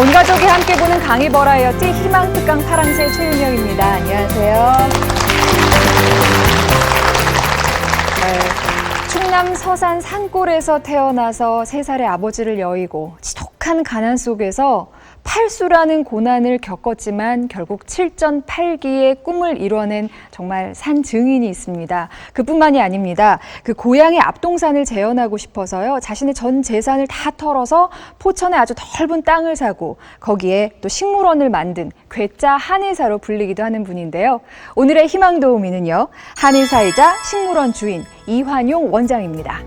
온 가족이 함께 보는 강의 버라이어티 희망특강 파랑새 최윤영입니다. 안녕하세요. 충남 서산 산골에서 태어나서 3살의 아버지를 여의고 지독한 가난 속에서 팔수라는 고난을 겪었지만 결국 7전8기의 꿈을 이뤄낸 정말 산 증인이 있습니다. 그뿐만이 아닙니다. 그 고향의 앞동산을 재현하고 싶어서요. 자신의 전 재산을 다 털어서 포천에 아주 넓은 땅을 사고 거기에 또 식물원을 만든 괴짜 한의사로 불리기도 하는 분인데요. 오늘의 희망도우미는요. 한의사이자 식물원 주인 이환용 원장입니다.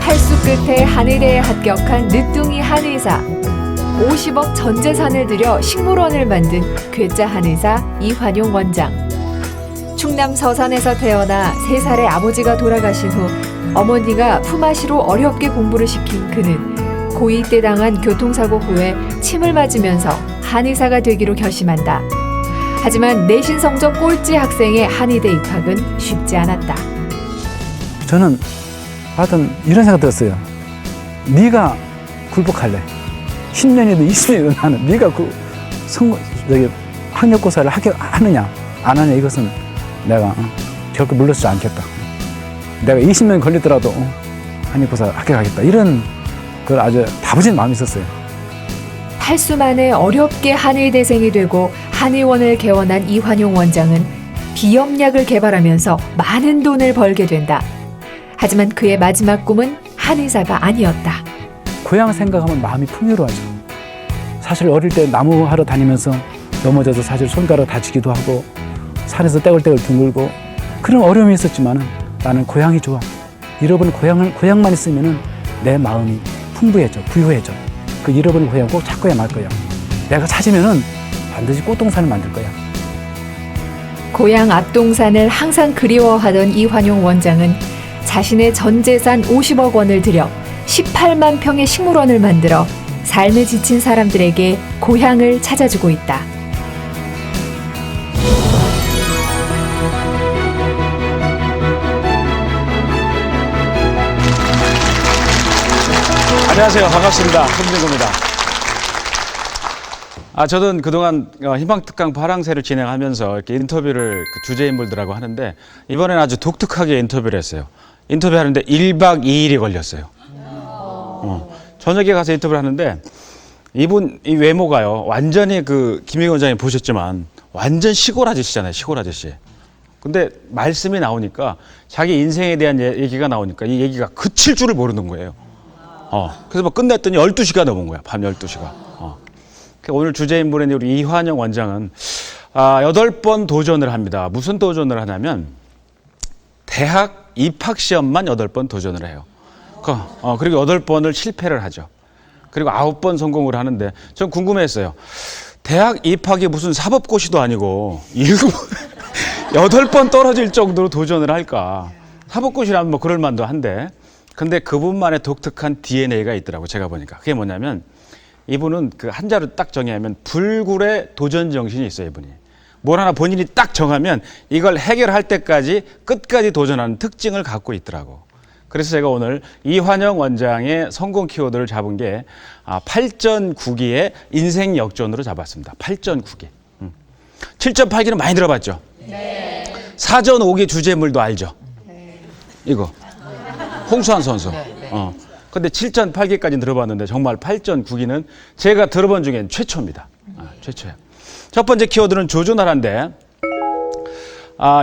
팔수 끝에 한의대에 합격한 늦둥이 한의사, 50억 전 재산을 들여 식물원을 만든 괴짜 한의사 이환용 원장. 충남 서산에서 태어나 3살의 아버지가 돌아가신 후 어머니가 품앗이로 어렵게 공부를 시킨 그는 고2 때 당한 교통사고 후에 침을 맞으면서 한의사가 되기로 결심한다. 하지만 내신 성적 꼴찌 학생의 한의대 입학은 쉽지 않았다. 저는 하여튼 이런 생각 들었어요. 네가 굴복할래. 10년이든 20년이든 나는 네가 학력고사를 하느냐 안 하냐 이것은 내가 결코 물러서지 않겠다. 내가 20년 걸리더라도 학력고사 합격하겠다. 이런 그 아주 다부진 마음이 있었어요. 8수 만에 어렵게 한의대생이 되고 한의원을 개원한 이환용 원장은 비염약을 개발하면서 많은 돈을 벌게 된다. 하지만 그의 마지막 꿈은 한의사가 아니었다. 고향 생각하면 마음이 풍요로워져. 사실 어릴 때 나무 하러 다니면서 넘어져서 사실 손가락 다치기도 하고 산에서 떼굴떼굴 둥글고 그런 어려움이 있었지만 나는 고향이 좋아. 잃어버린 고향만 있으면 내 마음이 풍부해져, 부유해져. 그 잃어버린 고향 꼭 찾고야 말 거야. 내가 찾으면 반드시 꽃동산을 만들 거야. 고향 앞동산을 항상 그리워하던 이환용 원장은 자신의 전 재산 50억 원을 들여 18만 평의 식물원을 만들어 삶에 지친 사람들에게 고향을 찾아주고 있다. 안녕하세요. 반갑습니다. 손진구입니다. 저는 그동안 희망특강 파랑새를 진행하면서 이렇게 인터뷰를 주제인물들하고 하는데 이번에는 아주 독특하게 인터뷰를 했어요. 인터뷰하는데 1박 2일이 걸렸어요. 저녁에 가서 인터뷰를 하는데 이분 이 외모가요. 완전히 김희 원장님 보셨지만 완전 시골 아저씨잖아요. 시골 아저씨. 근데 말씀이 나오니까 자기 인생에 대한 얘기가 나오니까 이 얘기가 그칠 줄을 모르는 거예요. 그래서 뭐 끝냈더니 12시가 넘은 거야. 밤 12시가. 오늘 주제인물인 우리 이환용 원장은 8번 도전을 합니다. 무슨 도전을 하냐면 대학 입학시험만 8번 도전을 해요. 그리고 8번을 실패를 하죠. 그리고 9번 성공을 하는데 전 궁금했어요. 대학 입학이 무슨 사법고시도 아니고 8번 떨어질 정도로 도전을 할까. 사법고시라면 뭐 그럴 만도 한데 근데 그분만의 독특한 DNA가 있더라고 제가 보니까. 그게 뭐냐면 이분은 그 한자로 딱 정의하면 불굴의 도전 정신이 있어요. 이분이. 뭘 하나 본인이 딱 정하면 이걸 해결할 때까지 끝까지 도전하는 특징을 갖고 있더라고. 그래서 제가 오늘 이환용 원장의 성공 키워드를 잡은 게 8전9기의 인생 역전으로 잡았습니다. 8전9기. 7전8기는 많이 들어봤죠? 네. 4전5기 주제물도 알죠? 네. 이거. 홍수환 선수. 근데 7전8기까지는 들어봤는데 정말 8전9기는 제가 들어본 중엔 최초입니다. 최초예요. 첫 번째 키워드는 조조나라인데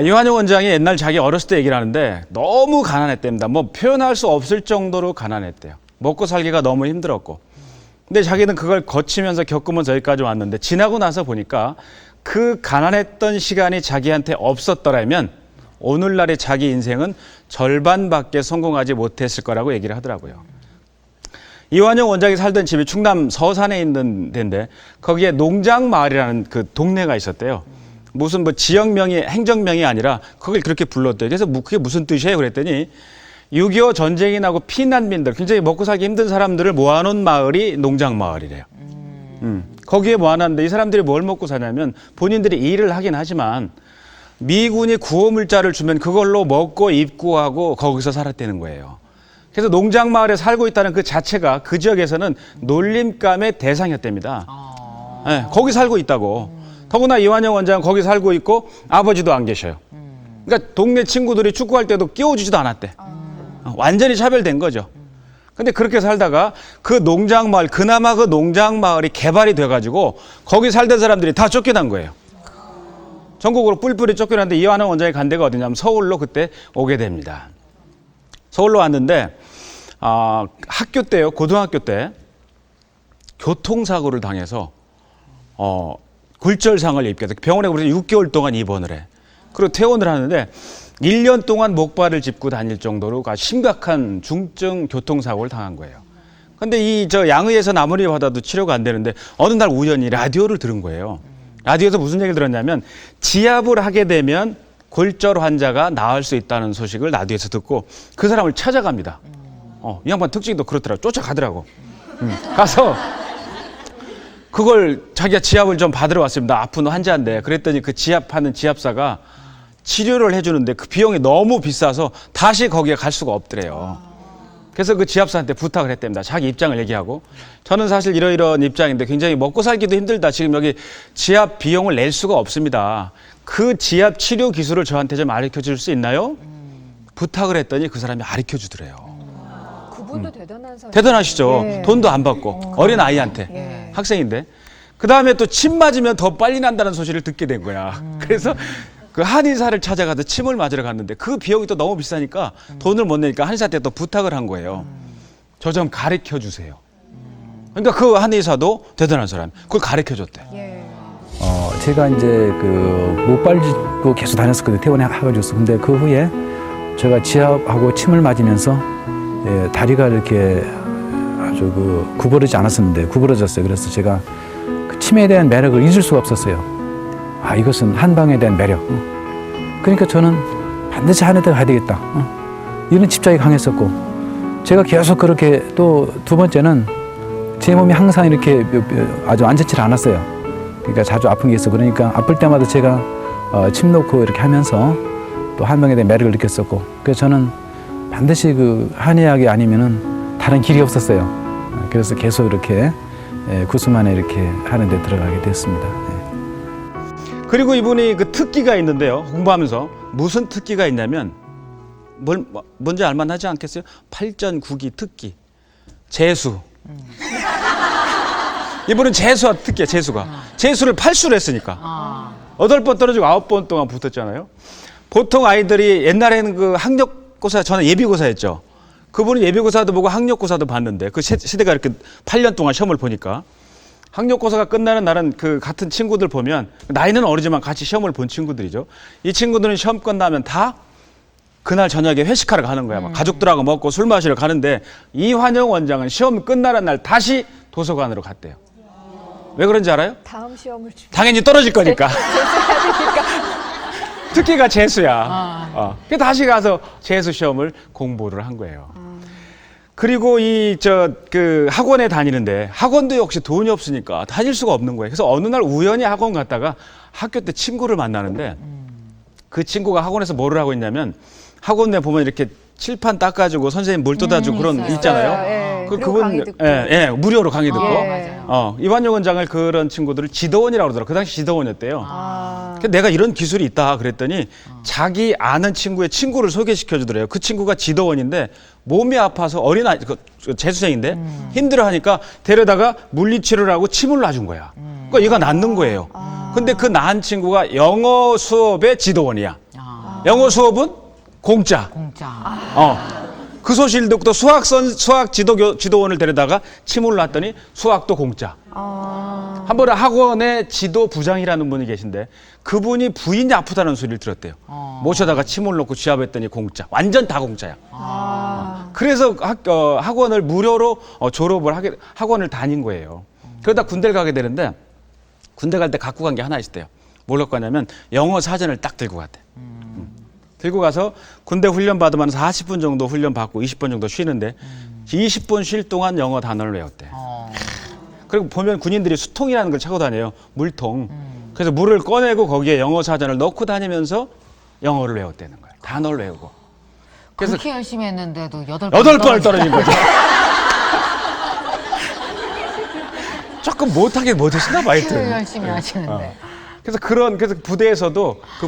이환용 원장이 옛날 자기 어렸을 때 얘기를 하는데 너무 가난했답니다. 뭐 표현할 수 없을 정도로 가난했대요. 먹고 살기가 너무 힘들었고. 근데 자기는 그걸 거치면서 겪으면서 여기까지 왔는데 지나고 나서 보니까 그 가난했던 시간이 자기한테 없었더라면 오늘날의 자기 인생은 절반밖에 성공하지 못했을 거라고 얘기를 하더라고요. 이환용 원장이 살던 집이 충남 서산에 있는 데인데 거기에 농장마을이라는 그 동네가 있었대요. 무슨 뭐 지역명이 행정명이 아니라 그걸 그렇게 불렀대요. 그래서 그게 무슨 뜻이에요? 그랬더니 6.25 전쟁이 나고 피난민들 굉장히 먹고 살기 힘든 사람들을 모아놓은 마을이 농장마을이래요. 거기에 모아놨는데 이 사람들이 뭘 먹고 사냐면 본인들이 일을 하긴 하지만 미군이 구호물자를 주면 그걸로 먹고 입고 하고 거기서 살았다는 거예요. 그래서 농장 마을에 살고 있다는 그 자체가 그 지역에서는 놀림감의 대상이었답니다. 네, 거기 살고 있다고. 더구나 이완영 원장은 거기 살고 있고 아버지도 안 계셔요. 그러니까 동네 친구들이 축구할 때도 끼워주지도 않았대. 완전히 차별된 거죠. 근데 그렇게 살다가 그 농장 마을, 그나마 그 농장 마을이 개발이 돼가지고 거기 살던 사람들이 다 쫓겨난 거예요. 전국으로 뿔뿔이 쫓겨났는데 이완영 원장이 간 데가 어디냐면 서울로 그때 오게 됩니다. 서울로 왔는데 학교 때요, 고등학교 때 교통사고를 당해서 굴절상을 입게 돼. 병원에 그래서 6개월 동안 입원을 해. 그리고 퇴원을 하는데 1년 동안 목발을 짚고 다닐 정도로 심각한 중증 교통사고를 당한 거예요. 근데 양의에서 아무리 받아도 치료가 안 되는데 어느 날 우연히 라디오를 들은 거예요. 라디오에서 무슨 얘기를 들었냐면 지압을 하게 되면 골절 환자가 나을 수 있다는 소식을 라디오에서 듣고 그 사람을 찾아갑니다. 이 양반 특징이 또 그렇더라고. 쫓아가더라고. 가서 그걸 자기가 지압을 좀 받으러 왔습니다. 아픈 환자인데. 그랬더니 그 지압하는 지압사가 치료를 해주는데 그 비용이 너무 비싸서 다시 거기에 갈 수가 없더래요. 그래서 그 지압사한테 부탁을 했답니다. 자기 입장을 얘기하고. 저는 사실 이러이러한 입장인데 굉장히 먹고 살기도 힘들다. 지금 여기 지압 비용을 낼 수가 없습니다. 그 지압 치료 기술을 저한테 좀 가르쳐 줄 수 있나요? 부탁을 했더니 그 사람이 가르쳐 주더래요. 그분도 대단한 사람. 대단하시죠. 예. 돈도 안 받고 어린 아이한테. 예. 학생인데. 그 다음에 또 침 맞으면 더 빨리 난다는 소식을 듣게 된 거야. 그래서 그 한의사를 찾아가서 침을 맞으러 갔는데 그 비용이 또 너무 비싸니까 돈을 못 내니까 한의사한테 또 부탁을 한 거예요. 저 좀 가르쳐 주세요. 그러니까 그 한의사도 대단한 사람. 그걸 가르쳐 줬대. 예. 제가 이제 그 목발 짚고 계속 다녔었거든요. 퇴원해가지고. 근데 그 후에 제가 지압하고 침을 맞으면서 다리가 이렇게 아주 구부러지지 않았었는데 구부러졌어요. 그래서 제가 그 침에 대한 매력을 잊을 수가 없었어요. 이것은 한방에 대한 매력. 그러니까 저는 반드시 한의대 가야 되겠다. 이런 집착이 강했었고, 제가 계속 그렇게 또 두 번째는 제 몸이 항상 이렇게 아주 완전치 않았어요. 그러니까 자주 아픈 게 있어. 그러니까 아플 때마다 제가 침 놓고 이렇게 하면서 또 한방에 대한 매력을 느꼈었고, 그래서 저는 반드시 그 한의학이 아니면은 다른 길이 없었어요. 그래서 계속 이렇게 구수만에 이렇게 하는 데 들어가게 됐습니다. 그리고 이분이 그 특기가 있는데요. 공부하면서 무슨 특기가 있냐면 뭔지 알만하지 않겠어요? 팔전구기 특기. 재수. 이분은 재수와 특기야. 재수가. 재수를 8수를 했으니까. 8번 떨어지고 9번 동안 붙었잖아요. 보통 아이들이 옛날에는 그 학력고사, 저는 예비고사였죠. 그분은 예비고사도 보고 학력고사도 봤는데 그 시대가 이렇게 8년 동안 시험을 보니까 학력고사가 끝나는 날은 그 같은 친구들 보면 나이는 어리지만 같이 시험을 본 친구들이죠. 이 친구들은 시험 끝나면 다 그날 저녁에 회식하러 가는 거야. 막 가족들하고 먹고 술 마시러 가는데 이완영 원장은 시험 끝나는 날 다시 도서관으로 갔대요. 왜 그런지 알아요? 다음 시험을 당연히 떨어질 거니까. 특기가 재수야. 그래서 다시 가서 재수 시험을 공부를 한 거예요. 그리고 그 학원에 다니는데 학원도 역시 돈이 없으니까 다닐 수가 없는 거예요. 그래서 어느 날 우연히 학원 갔다가 학교 때 친구를 만나는데 그 친구가 학원에서 뭐를 하고 있냐면 학원 내 보면 이렇게 칠판 닦아주고 선생님 물 떠다주고 그런 있잖아요. 예. 그분 강의 듣고. 무료로 강의 듣고. 예. 이완영 원장을 그런 친구들을 지도원이라고 그러더라고요. 그 당시 지도원이었대요. 아. 내가 이런 기술이 있다 그랬더니 자기 아는 친구의 친구를 소개시켜 주더래요. 그 친구가 지도원인데 몸이 아파서 어린아이, 재수생인데 힘들어하니까 데려다가 물리치료를 하고 침을 놔준 거야. 그러니까 얘가 낫는 거예요. 근데 그 나은 친구가 영어 수업의 지도원이야. 영어 수업은 공짜. 그 소식을 듣고 수학 지도원을 데려다가 침을 놨더니 수학도 공짜. 한 번에 학원의 지도 부장이라는 분이 계신데 그분이 부인이 아프다는 소리를 들었대요. 모셔다가 침을 놓고 지압했더니 공짜. 완전 다 공짜야. 그래서 학원을 무료로 졸업을 학원을 다닌 거예요. 그러다 군대를 가게 되는데 군대 갈 때 갖고 간 게 하나 있었대요. 뭘 갖고 갔냐면 영어 사전을 딱 들고 갔대. 들고 가서 군대 훈련 받으면 40분 정도 훈련 받고 20분 정도 쉬는데 20분 쉴 동안 영어 단어를 외웠대. 그리고 보면 군인들이 수통이라는 걸 차고 다녀요. 물통. 그래서 물을 꺼내고 거기에 영어 사전을 넣고 다니면서 영어를 외웠다는 거예요. 단어를 외우고. 그래서 그렇게 열심히 했는데도 8번 떨어진 거죠. 조금 못하시나 봐, 하여튼. 열심히 하시는데. 그래서 그래서 부대에서도 그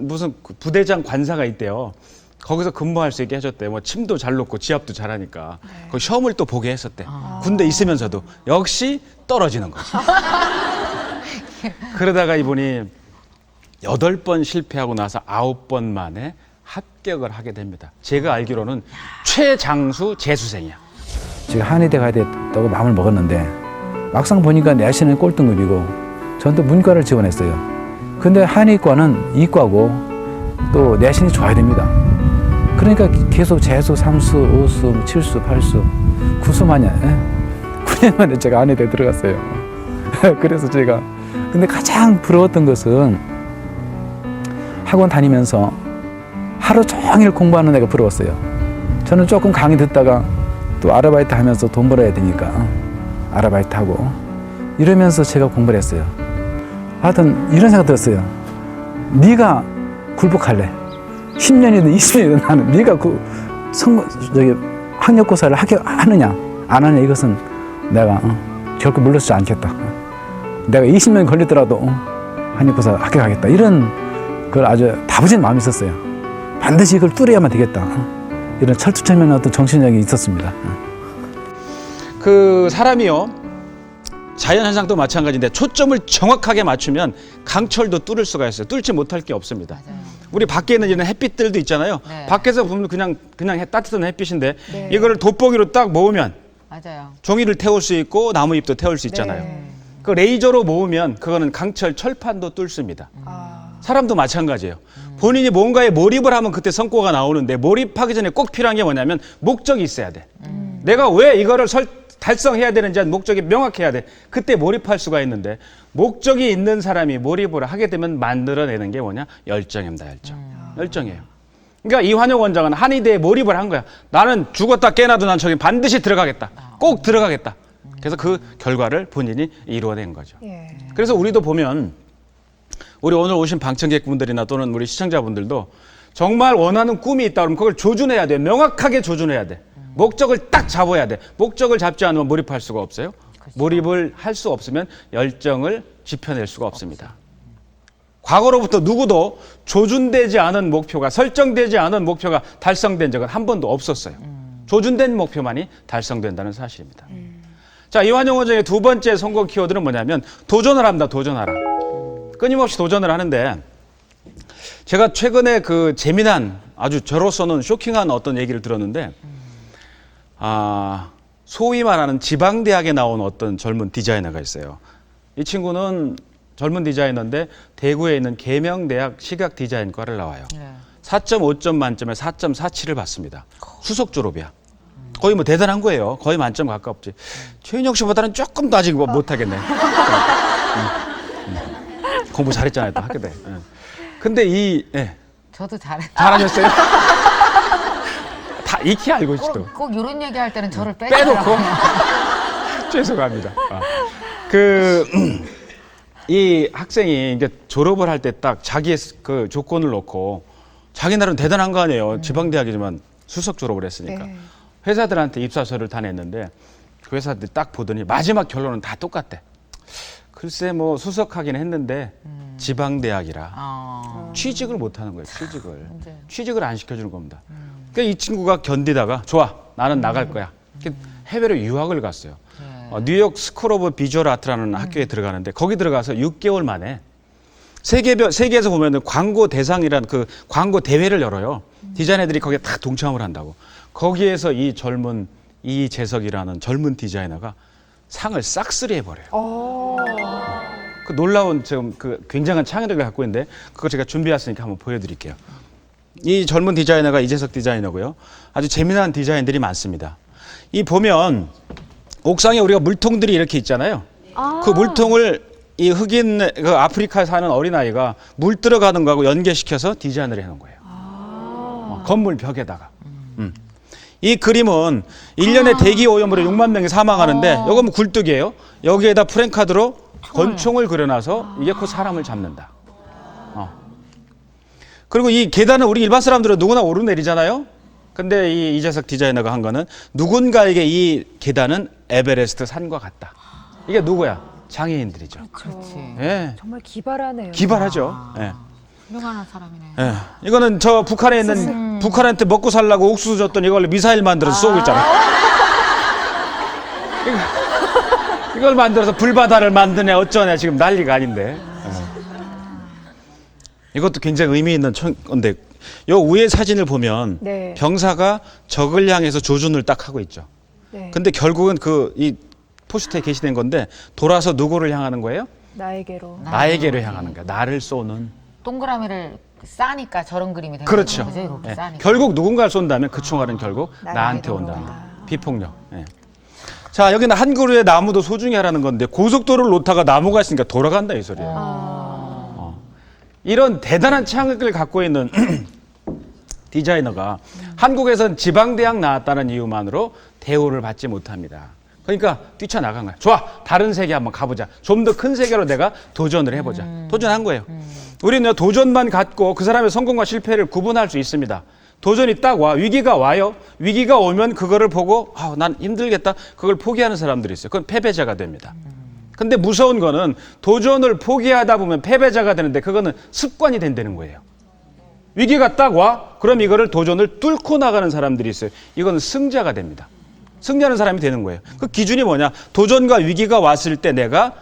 무슨 부대장 관사가 있대요. 거기서 근무할 수 있게 해줬대. 뭐 침도 잘 놓고 지압도 잘하니까. 그 시험을 또 보게 했었대. 군대 있으면서도 역시 떨어지는 거죠. 그러다가 이분이 8번 실패하고 나서 9번 만에 합격을 하게 됩니다. 제가 알기로는 최장수 재수생이야. 제가 한의대 가야 됐다고 마음을 먹었는데 막상 보니까 내신은 꼴등급이고 저는 또 문과를 지원했어요. 근데 한의과는 이과고 또 내신이 좋아야 됩니다. 그러니까 계속 재수, 3수, 5수, 7수, 8수, 9수 마냥 9년 만에 제가 한의대 들어갔어요. 그래서 제가 근데 가장 부러웠던 것은 학원 다니면서 하루 종일 공부하는 애가 부러웠어요. 저는 조금 강의 듣다가 또 아르바이트 하면서 돈 벌어야 되니까 아르바이트 하고 이러면서 제가 공부를 했어요. 하여튼 이런 생각 들었어요. 네가 굴복할래. 10년이든 20년이든 나는 네가 학력고사를 하느냐 안 하느냐 이것은 내가 결코 물러서지 않겠다. 내가 20년 걸리더라도 학력고사 합격하겠다. 이런 걸 아주 다부진 마음이 있었어요. 반드시 이걸 뚫어야만 되겠다. 이런 철두철미한 어떤 정신력이 있었습니다. 그 사람이요. 자연현상도 마찬가지인데 초점을 정확하게 맞추면 강철도 뚫을 수가 있어요. 뚫지 못할 게 없습니다. 맞아요. 우리 밖에 있는 이런 햇빛들도 있잖아요. 네. 밖에서 보면 그냥 따뜻한 햇빛인데 네. 이거를 돋보기로 딱 모으면 맞아요. 종이를 태울 수 있고 나무잎도 태울 수 있잖아요. 그 레이저로 모으면 그거는 강철 철판도 뚫습니다. 사람도 마찬가지예요. 본인이 뭔가에 몰입을 하면 그때 성과가 나오는데 몰입하기 전에 꼭 필요한 게 뭐냐면 목적이 있어야 돼. 내가 왜 이거를 달성해야 되는지 목적이 명확해야 돼. 그때 몰입할 수가 있는데 목적이 있는 사람이 몰입을 하게 되면 만들어내는 게 뭐냐? 열정입니다. 열정이에요. 그러니까 이환영 원장은 한의대에 몰입을 한 거야. 나는 죽었다 깨나도 난 저기 반드시 들어가겠다. 꼭 들어가겠다. 그래서 그 결과를 본인이 이루어낸 거죠. 예. 그래서 우리도 보면 우리 오늘 오신 방청객분들이나 또는 우리 시청자분들도 정말 원하는 꿈이 있다 그러면 그걸 조준해야 돼. 명확하게 조준해야 돼. 목적을 딱 잡아야 돼. 목적을 잡지 않으면 몰입할 수가 없어요. 그렇죠. 몰입을 할 수 없으면 열정을 지펴낼 수가 없습니다. 과거로부터 누구도 조준되지 않은 목표가 설정되지 않은 목표가 달성된 적은 한 번도 없었어요. 조준된 목표만이 달성된다는 사실입니다. 자, 이환영 원장의 두 번째 성공 키워드는 뭐냐면 도전을 합니다. 도전하라. 끊임없이 도전을 하는데 제가 최근에 그 재미난 아주 저로서는 쇼킹한 어떤 얘기를 들었는데 소위 말하는 지방대학에 나온 어떤 젊은 디자이너가 있어요. 이 친구는 젊은 디자이너인데 대구에 있는 계명대학 시각디자인과를 나와요. 4.5점 만점에 4.47을 받습니다. 수석 졸업이야. 거의 뭐 대단한 거예요. 거의 만점 가깝지. 최인혁 씨보다는 조금 더 아직 못하겠네. 공부 잘했잖아요. 또 학교 때. 근데 저도 잘했어요. 잘하셨어요? 다 익히 알고 있지도. 꼭 이런 얘기 할 때는 저를 빼놓고. 죄송합니다. 이 학생이 이제 졸업을 할 때 딱 자기의 그 조건을 놓고 자기 나름 대단한 거 아니에요. 지방대학이지만 수석 졸업을 했으니까. 네. 회사들한테 입사서를 다 냈는데 그 회사들이 딱 보더니 마지막 결론은 다 똑같대. 글쎄 뭐 수석하긴 했는데 지방대학이라 취직을 못하는 거예요. 취직을 안 시켜주는 겁니다. 그러니까 이 친구가 견디다가 좋아 나는 나갈 거야. 해외로 유학을 갔어요. 뉴욕 스쿨 오브 비주얼 아트라는 학교에 들어가는데 거기 들어가서 6개월 만에 세계에서 보면은 광고 대상이란 그 광고 대회를 열어요. 디자이너들이 거기에 다 동참을 한다고. 거기에서 이 젊은 이재석이라는 젊은 디자이너가 상을 싹쓸이 해버려요. 그 놀라운 지금 그 굉장한 창의력을 갖고 있는데 그거 제가 준비했으니까 한번 보여드릴게요. 이 젊은 디자이너가 이재석 디자이너고요. 아주 재미난 디자인들이 많습니다. 이 보면 옥상에 우리가 물통들이 이렇게 있잖아요. 그 물통을 이 흑인 그 아프리카에 사는 어린아이가 물 들어가는 거하고 연계시켜서 디자인을 해놓은 거예요. 건물 벽에다가. 이 그림은 1년에 대기 오염으로 6만 명이 사망하는데 이건 굴뚝이에요. 여기에다 프랭카드로 권총을 그려놔서 이게 곧 사람을 잡는다. 그리고 이 계단은 우리 일반 사람들은 누구나 오르내리잖아요. 근데 이 이재석 디자이너가 한 거는 누군가에게 이 계단은 에베레스트 산과 같다. 이게 누구야? 장애인들이죠. 그렇지. 예. 정말 기발하네요. 기발하죠. 예. 훌륭한 사람이네. 예. 이거는 저 북한에 있는 북한한테 먹고 살라고 옥수수 줬더니 이걸 미사일 만들어서 쏘고 있잖아. 이걸 만들어서 불바다를 만드네 어쩌네 지금 난리가 아닌데. 이것도 굉장히 의미 있는 건데 요 위에 사진을 보면 네. 병사가 적을 향해서 조준을 딱 하고 있죠. 네. 근데 결국은 그 이 포스터에 게시된 건데 돌아서 누구를 향하는 거예요? 나에게로. 나에게로 향하는 거야. 나를 쏘는. 동그라미를 싸니까 저런 그림이 된 그렇죠. 거죠. 이렇게 예. 싸니까. 결국 누군가를 쏜다면 그 총알은 결국 나에게로 나한테 온다는 온다. 거예요. 비폭력. 예. 자 여기는 한 그루의 나무도 소중히 하라는 건데 고속도로를 놓다가 나무가 있으니까 돌아간다 이 소리예요. 이런 대단한 창의력을 갖고 있는 디자이너가 한국에선 지방대학 나왔다는 이유만으로 대우를 받지 못합니다. 그러니까 뛰쳐나간 거야. 좋아, 다른 세계 한번 가보자. 좀 더 큰 세계로 내가 도전을 해보자. 도전한 거예요. 우리는 도전만 갖고 그 사람의 성공과 실패를 구분할 수 있습니다. 도전이 딱 와. 위기가 와요. 위기가 오면 그거를 보고 난 힘들겠다. 그걸 포기하는 사람들이 있어요. 그건 패배자가 됩니다. 근데 무서운 거는 도전을 포기하다 보면 패배자가 되는데 그거는 습관이 된다는 거예요. 위기가 딱 와. 그럼 이거를 도전을 뚫고 나가는 사람들이 있어요. 이거는 승자가 됩니다. 승리하는 사람이 되는 거예요. 그 기준이 뭐냐? 도전과 위기가 왔을 때 내가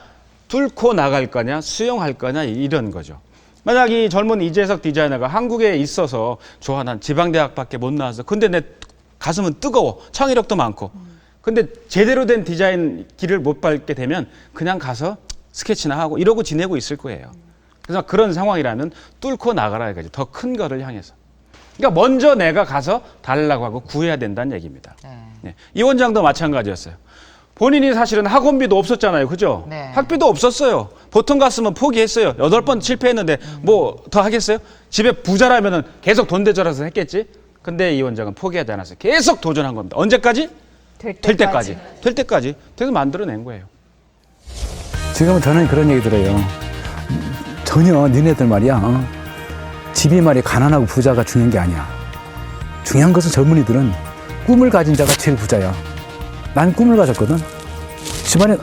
뚫고 나갈 거냐, 수용할 거냐 이런 거죠. 만약 이 젊은 이재석 디자이너가 한국에 있어서 좋아, 난 지방대학밖에 못 나와서 근데 내 가슴은 뜨거워, 창의력도 많고 근데 제대로 된 디자인 길을 못 밟게 되면 그냥 가서 스케치나 하고 이러고 지내고 있을 거예요. 그래서 그런 상황이라면 뚫고 나가라 이거지. 더 큰 거를 향해서. 그러니까 먼저 내가 가서 달라고 하고 구해야 된다는 얘기입니다. 네. 이 원장도 마찬가지였어요. 본인이 사실은 학원비도 없었잖아요. 그죠? 네. 학비도 없었어요. 보통 갔으면 포기했어요. 8번 실패했는데 뭐 더 하겠어요? 집에 부자라면은 계속 돈 대절해서 했겠지? 근데 이 원장은 포기하지 않았어요. 계속 도전한 겁니다. 언제까지? 될 때까지. 될 때까지. 그래서 만들어낸 거예요. 지금은 저는 그런 얘기 들어요. 전혀 니네들 말이야. 집이 말이 가난하고 부자가 중요한 게 아니야. 중요한 것은 젊은이들은 꿈을 가진 자가 제일 부자야. 난 꿈을 가졌거든. 집안에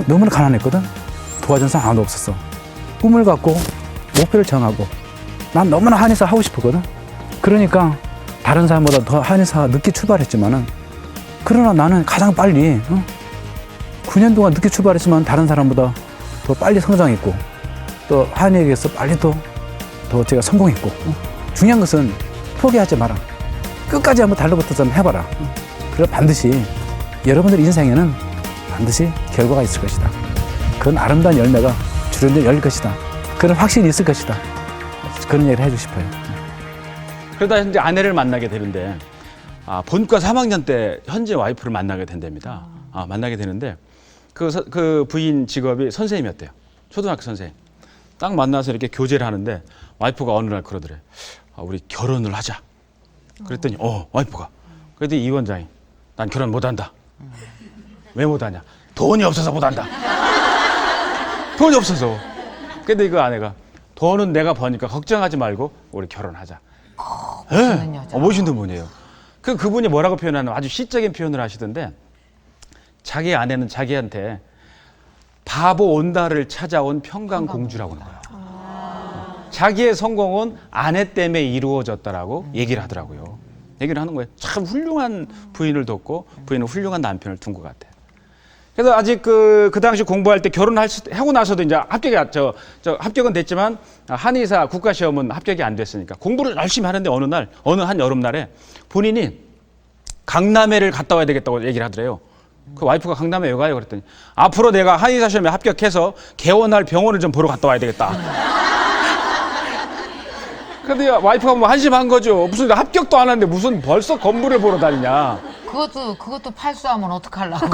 너무나 가난했거든. 도와준 사람 아무도 없었어. 꿈을 갖고 목표를 정하고 난 너무나 한의사 하고 싶었거든. 그러니까 다른 사람보다 더 한의사 늦게 출발했지만은 그러나 나는 가장 빨리 9년 동안 늦게 출발했지만 다른 사람보다 더 빨리 성장했고 또 한의에게서 빨리 더 제가 성공했고 중요한 것은 포기하지 마라. 끝까지 한번 달라붙어서 한번 해봐라. 그래 반드시 여러분들 인생에는 반드시 결과가 있을 것이다. 그런 아름다운 열매가 주변에 열릴 것이다. 그런 확신이 있을 것이다. 그런 얘기를 해주고 싶어요. 그러다 이제 아내를 만나게 되는데 본과 3학년 때 현재 와이프를 만나게 된답니다. 만나게 되는데 그 부인 직업이 선생님이었대요. 초등학교 선생님. 딱 만나서 이렇게 교제를 하는데 와이프가 어느 날 그러더래. 우리 결혼을 하자. 그랬더니 와이프가. 그랬더니 이 원장이 난 결혼 못한다. 왜 못하냐? 돈이 없어서 못한다. 돈이 없어서. 근데 그 아내가 돈은 내가 버니까 걱정하지 말고 우리 결혼하자. 멋있는 여자. 멋있는 분이에요. 그분이 뭐라고 표현하는 아주 시적인 표현을 하시던데 자기 아내는 자기한테 바보 온다를 찾아온 평강공주라고 하는 거예요. 자기의 성공은 아내 때문에 이루어졌다라고 얘기를 하더라고요. 얘기를 하는 거예요. 참 훌륭한 부인을 뒀고 부인은 훌륭한 남편을 둔 것 같아요. 그래서 아직 그 당시 공부할 때 하고 나서도 이제 합격은 됐지만 한의사 국가시험은 합격이 안 됐으니까 공부를 열심히 하는데 어느 한 여름날에 본인이 강남에를 갔다 와야 되겠다고 얘기를 하더래요. 그 와이프가 강남에 왜 가요? 그랬더니 앞으로 내가 한의사 시험에 합격해서 개원할 병원을 좀 보러 갔다 와야 되겠다. 근데 와이프가 뭐 한심한 거죠. 무슨 합격도 안 하는데 무슨 벌써 건물을 보러 다니냐. 그것도 팔수하면 어떡하려고.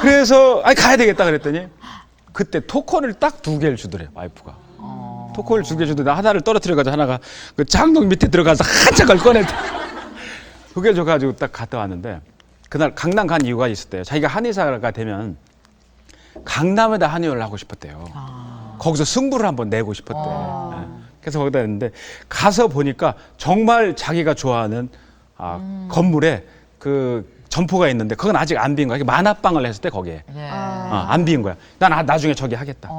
그래서 가야 되겠다 그랬더니 그때 토큰을 딱 2개를 주더래 와이프가. 토큰을 2개 주더니 하나를 떨어뜨려가지고 하나가 그 장롱 밑에 들어가서 한참 걸 꺼냈대. 2개를 줘가지고 딱 갔다 왔는데 그날 강남 간 이유가 있었대요. 자기가 한의사가 되면 강남에다 한의원을 하고 싶었대요. 거기서 승부를 한번 내고 싶었대. 예. 그래서 거기다 했는데 가서 보니까 정말 자기가 좋아하는 건물에 그 점포가 있는데 그건 아직 안 비인 거야. 만화방을 했을 때 거기에 예. 안 비인 거야. 난 나중에 저기 하겠다.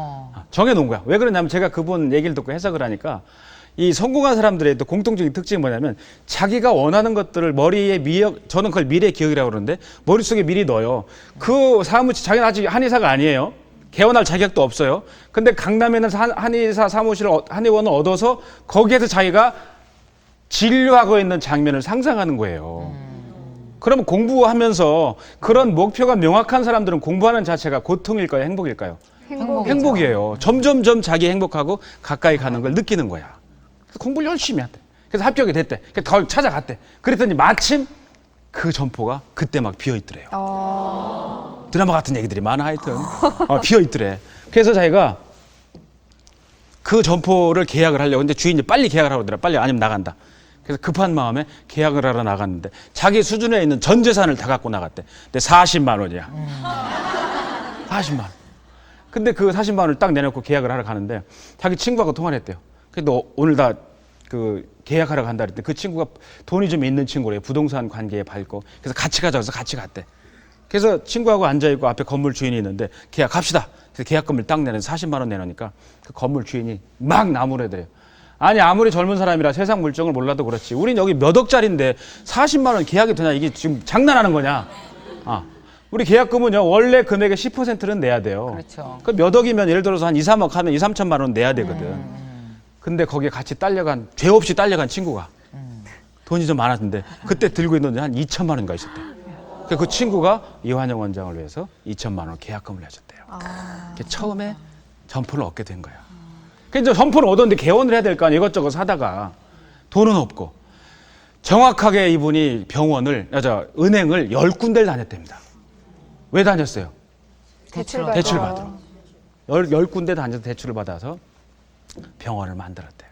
정해놓은 거야. 왜 그러냐면 제가 그분 얘기를 듣고 해석을 하니까 이 성공한 사람들의 또 공통적인 특징이 뭐냐면 자기가 원하는 것들을 머리에 저는 그걸 미래 기억이라고 그러는데 머릿속에 미리 넣어요. 그 사무실, 자기는 아직 한의사가 아니에요. 개원할 자격도 없어요. 근데 강남에는 한의사 한의원을 얻어서 거기에서 자기가 진료하고 있는 장면을 상상하는 거예요. 그러면 공부하면서 그런 목표가 명확한 사람들은 공부하는 자체가 고통일까요? 행복일까요? 행복이에요. 점점점 자기 행복하고 가까이 가는 걸 느끼는 거야. 그래서 공부를 열심히 한대. 그래서 합격이 됐대. 그래서 더 찾아갔대. 그랬더니 마침 그 점포가 그때 막 비어있더래요. 드라마 같은 얘기들이 많아 하여튼. 비어있더래. 그래서 자기가 그 점포를 계약을 하려고 근데 주인이 빨리 계약을 하라고 그러더라. 빨리 아니면 나간다. 그래서 급한 마음에 계약을 하러 나갔는데 자기 수준에 있는 전 재산을 다 갖고 나갔대. 근데 40만 원이야. 40만 원. 근데 그 40만 원을 딱 내놓고 계약을 하러 가는데 자기 친구하고 통화를 했대요. 근데 너 오늘 다 그 계약하러 간다 그랬더니 그 친구가 돈이 좀 있는 친구래요. 부동산 관계에 밝고. 그래서 같이 가자 해서 같이 갔대. 그래서 친구하고 앉아있고 앞에 건물 주인이 있는데 계약합시다. 그래서 계약금을 딱 내는 40만 원 내놓으니까 그 건물 주인이 막 나무래더래요. 아니 아무리 젊은 사람이라 세상 물정을 몰라도 그렇지 우린 여기 몇 억짜리인데 40만 원 계약이 되냐 이게 지금 장난하는 거냐. 우리 계약금은요 원래 금액의 10%는 내야 돼요. 그렇죠. 그 몇 억이면 예를 들어서 한 2, 3억 하면 2, 3천만 원 내야 되거든. 근데 거기에 같이 딸려간 죄 없이 딸려간 친구가 돈이 좀 많았는데 그때 들고 있는 돈 한 2천만 원인가 있었대. 그 친구가 이완영 원장을 위해서 2천만 원 계약금을 내줬대요. 처음에 점포를 얻게 된 거야. 그래서 점포를 얻었는데 개원을 해야 될 거 아니야. 이것저것 사다가 돈은 없고 정확하게 이분이 은행을 10군데를 다녔답니다. 왜 다녔어요? 대출을 받으러. 10군데 다녀서 대출을 받아서 병원을 만들었대요.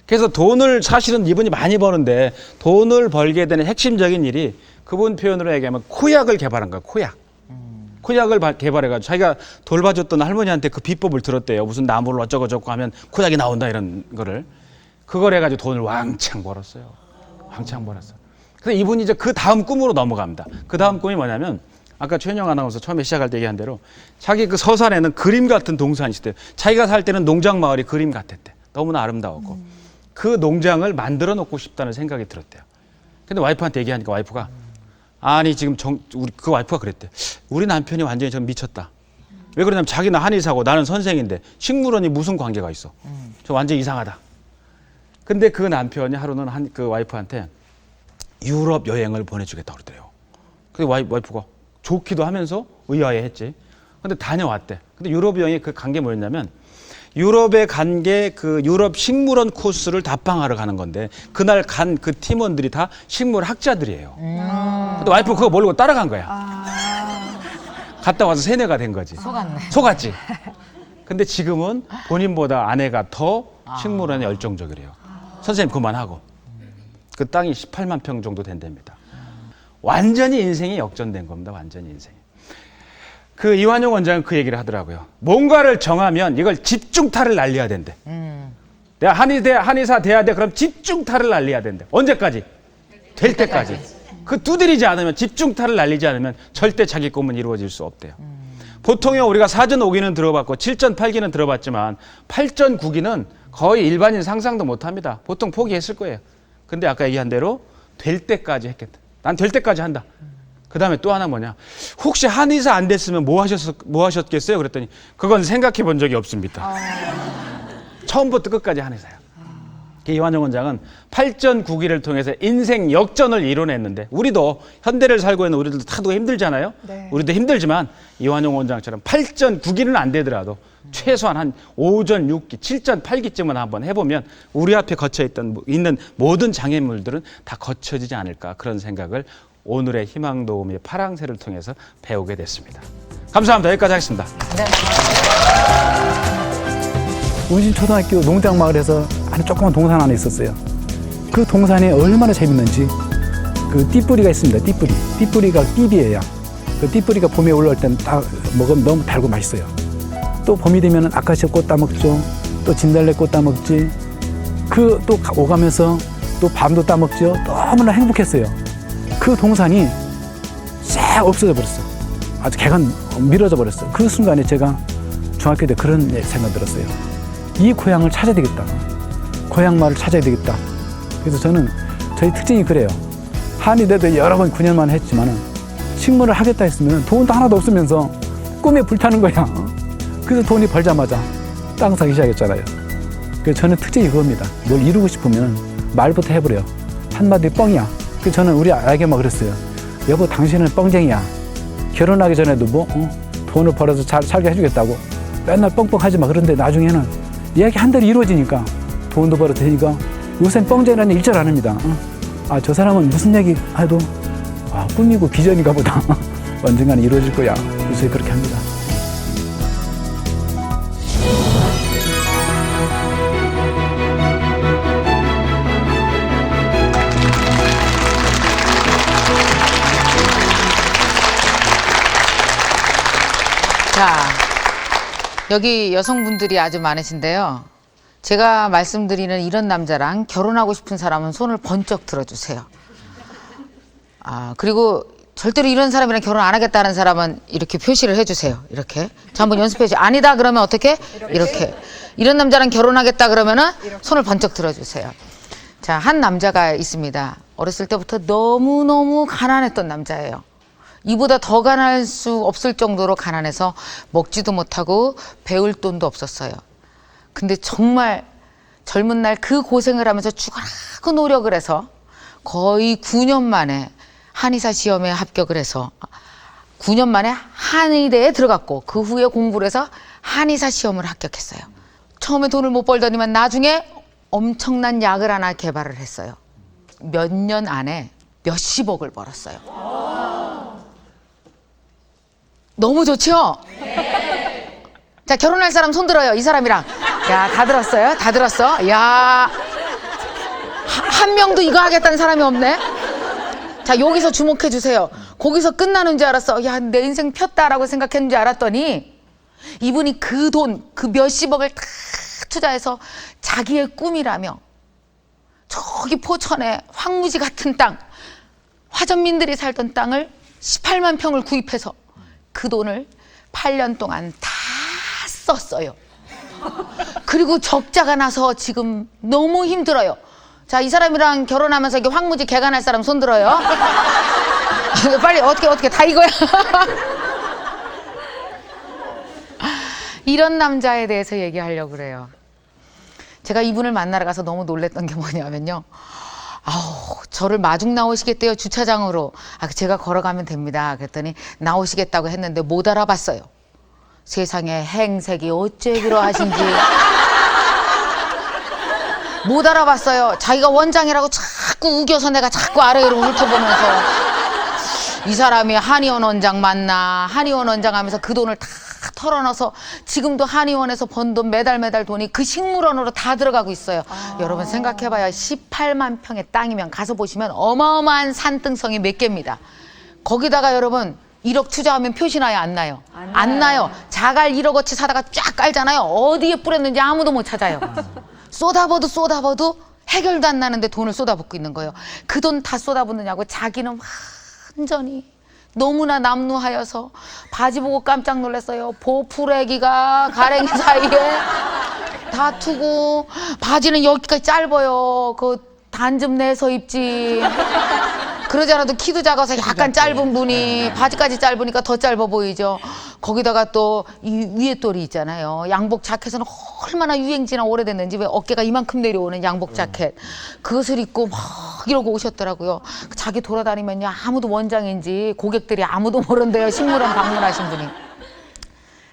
그래서 돈을 사실은 이분이 많이 버는데 돈을 벌게 되는 핵심적인 일이 그분 표현으로 얘기하면 코약을 개발한 거야. 코약을 개발해가지고 자기가 돌봐줬던 할머니한테 그 비법을 들었대요. 무슨 나무를 어쩌고저쩌고 하면 코약이 나온다 이런 거를. 그걸 해가지고 돈을 왕창 벌었어요. 왕창 벌었어. 그래서 이분이 이제 그 다음 꿈으로 넘어갑니다. 그 다음 꿈이 뭐냐면 아까 최현영 아나운서 처음에 시작할 때 얘기한 대로 자기 그 서산에는 그림 같은 동산이 있었대요. 자기가 살 때는 농장 마을이 그림 같았대. 너무나 아름다웠고 그 농장을 만들어 놓고 싶다는 생각이 들었대요. 근데 와이프한테 얘기하니까 와이프가 아니 지금 그 와이프가 그랬대. 우리 남편이 완전히 좀 미쳤다. 왜 그러냐면 자기는 한의사고 나는 선생인데 식물원이 무슨 관계가 있어. 저 완전 이상하다. 근데 그 남편이 하루는 그 와이프한테 유럽 여행을 보내주겠다고 그러더래요. 근데 와이프가 좋기도 하면서 의아해했지. 근데 다녀왔대. 근데 유럽 여행이 그 간 게 뭐였냐면 유럽에 간 게 그 유럽 식물원 코스를 답방하러 가는 건데 그날 간 그 팀원들이 다 식물 학자들이에요. 근데 와이프 그거 모르고 따라간 거야. 갔다 와서 세뇌가 된 거지. 속았지. 근데 지금은 본인보다 아내가 더 식물원에 열정적이래요. 선생님 그만하고. 그 땅이 18만 평 정도 된답니다. 완전히 인생이 역전된 겁니다. 완전히 인생이. 그 이완용 원장은 그 얘기를 하더라고요. 뭔가를 정하면 이걸 집중타를 날려야 된대. 내가 한의사 돼야 돼. 그럼 집중타를 날려야 된대. 언제까지? 될 때까지. 그 두드리지 않으면 집중타를 날리지 않으면 절대 자기 꿈은 이루어질 수 없대요. 보통요 우리가 사전 5기는 들어봤고 7전 8기는 들어봤지만 8전 9기는 거의 일반인 상상도 못합니다. 보통 포기했을 거예요. 근데 아까 얘기한 대로 될 때까지 했겠다. 난 될 때까지 한다. 그 다음에 또 하나 뭐냐. 혹시 한의사 안 됐으면 뭐 하셨겠어요? 그랬더니 그건 생각해 본 적이 없습니다. 처음부터 끝까지 한의사야. 이완용 원장은 8전 9기를 통해서 인생 역전을 이뤄냈는데 우리도 현대를 살고 있는 우리들도 다도 힘들잖아요. 네. 우리도 힘들지만 이완용 원장처럼 8전 9기는 안 되더라도 최소한 한 5전 6기, 7전 8기쯤은 한번 해보면 우리 앞에 있는 모든 장애물들은 다 거쳐지지 않을까 그런 생각을 오늘의 희망도우미의 파랑새를 통해서 배우게 됐습니다. 감사합니다. 여기까지 하겠습니다. 네. 운신초등학교 농장마을에서 아주 조그만 동산 안에 있었어요. 그 동산이 얼마나 재밌는지 그 띠뿌리가 있습니다. 띠뿌리가 띠비예요. 그 띠뿌리가 봄에 올라올 때는 딱 먹으면 너무 달고 맛있어요. 또 봄이 되면 아카시아 꽃 따먹죠. 또 진달래 꽃 따먹지. 그 또 오가면서 또 밤도 따먹죠. 너무나 행복했어요. 그 동산이 싹 없어져 버렸어. 아주 개가 미뤄져 버렸어. 그 순간에 제가 중학교 때 그런 생각 들었어요. 이 고향을 찾아야 되겠다. 고향 마을을 찾아야 되겠다. 그래서 저는 저희 특징이 그래요. 한의대도 여러 번 9년만 했지만은 식물을 하겠다 했으면 돈도 하나도 없으면서 꿈에 불타는 거야. 그래서 돈이 벌자마자 땅 사기 시작했잖아요. 그래서 저는 특징이 그겁니다. 뭘 이루고 싶으면 말부터 해버려요. 한마디 뻥이야. 그래서 저는 우리 아이에게 막 그랬어요. 여보, 당신은 뻥쟁이야. 결혼하기 전에도 돈을 벌어서 잘 살게 해주겠다고 맨날 뻥뻥하지 마. 그런데 나중에는 이야기 한 대로 이루어지니까 돈도 벌어도 되니까 요새는 뻥쟁이라는 일절 안 합니다. 아, 저 사람은 무슨 얘기 해도 꿈이고 비전인가 보다. 언젠가는 이루어질 거야. 요새 그렇게 합니다. 자, 여기 여성분들이 아주 많으신데요. 제가 말씀드리는 이런 남자랑 결혼하고 싶은 사람은 손을 번쩍 들어주세요. 그리고 절대로 이런 사람이랑 결혼 안 하겠다는 사람은 이렇게 표시를 해주세요. 이렇게. 자, 한번 연습해 주세요. 아니다 그러면 어떻게? 이렇게. 이런 남자랑 결혼하겠다 그러면은 손을 번쩍 들어주세요. 자, 한 남자가 있습니다. 어렸을 때부터 너무너무 가난했던 남자예요. 이보다 더 가난할 수 없을 정도로 가난해서 먹지도 못하고 배울 돈도 없었어요. 근데 정말 젊은 날 그 고생을 하면서 죽어라고 노력을 해서 거의 9년 만에 한의사 시험에 합격을 해서 9년 만에 한의대에 들어갔고 그 후에 공부를 해서 한의사 시험을 합격했어요. 처음에 돈을 못 벌더니만 나중에 엄청난 약을 하나 개발을 했어요. 몇 년 안에 몇십억을 벌었어요. 너무 좋죠? 자, 결혼할 사람 손 들어요. 이 사람이랑. 야, 다 들었어요? 다 들었어? 야, 한 명도 이거 하겠다는 사람이 없네? 자, 여기서 주목해 주세요. 거기서 끝나는 줄 알았어. 야, 내 인생 폈다라고 생각했는 줄 알았더니 이분이 그 돈, 그 몇십억을 다 투자해서 자기의 꿈이라며 저기 포천에 황무지 같은 땅, 화전민들이 살던 땅을 18만 평을 구입해서 그 돈을 8년 동안 다 썼어요. 그리고 적자가 나서 지금 너무 힘들어요. 자, 이 사람이랑 결혼하면서 이게 황무지 개간할 사람 손 들어요. 빨리 어떻게 다 이거야. 이런 남자에 대해서 얘기하려고 그래요. 제가 이분을 만나러 가서 너무 놀랬던 게 뭐냐면요. 저를 마중 나오시겠대요, 주차장으로. 제가 걸어가면 됩니다. 그랬더니 나오시겠다고 했는데 못 알아봤어요. 세상에 행색이 어째 그러하신지. 못 알아봤어요. 자기가 원장이라고 자꾸 우겨서 내가 자꾸 아래로 훑어보면서 이 사람이 한의원 원장 맞나, 한의원 원장 하면서 그 돈을 다 털어넣어서 지금도 한의원에서 번 돈 매달 돈이 그 식물원으로 다 들어가고 있어요. 여러분 생각해봐요. 18만 평의 땅이면 가서 보시면 어마어마한 산등성이 몇 개입니다. 거기다가 여러분 1억 투자하면 표시 나요, 안 나요? 안 나요. 자갈 1억어치 사다가 쫙 깔잖아요. 어디에 뿌렸는지 아무도 못 찾아요. 쏟아봐도 해결도 안 나는데 돈을 쏟아붓고 있는 거예요. 그 돈 다 쏟아붓느냐고. 자기는 완전히 너무나 남루하여서 바지 보고 깜짝 놀랐어요. 보풀애기가 가랭이 사이에 다투고, 바지는 여기까지 짧아요. 그 단 좀 내서 입지. 그러지 않아도 키도 작아서 약간 짧은 분이 바지까지 짧으니까 더 짧아 보이죠. 거기다가 또 이 위에 똘이 있잖아요. 양복 자켓은 얼마나 유행지나 오래됐는지 왜 어깨가 이만큼 내려오는 양복 자켓, 그것을 입고 막 이러고 오셨더라고요. 자기 돌아다니면요, 아무도 원장인지 고객들이 아무도 모른대요. 식물원 방문하신 분이.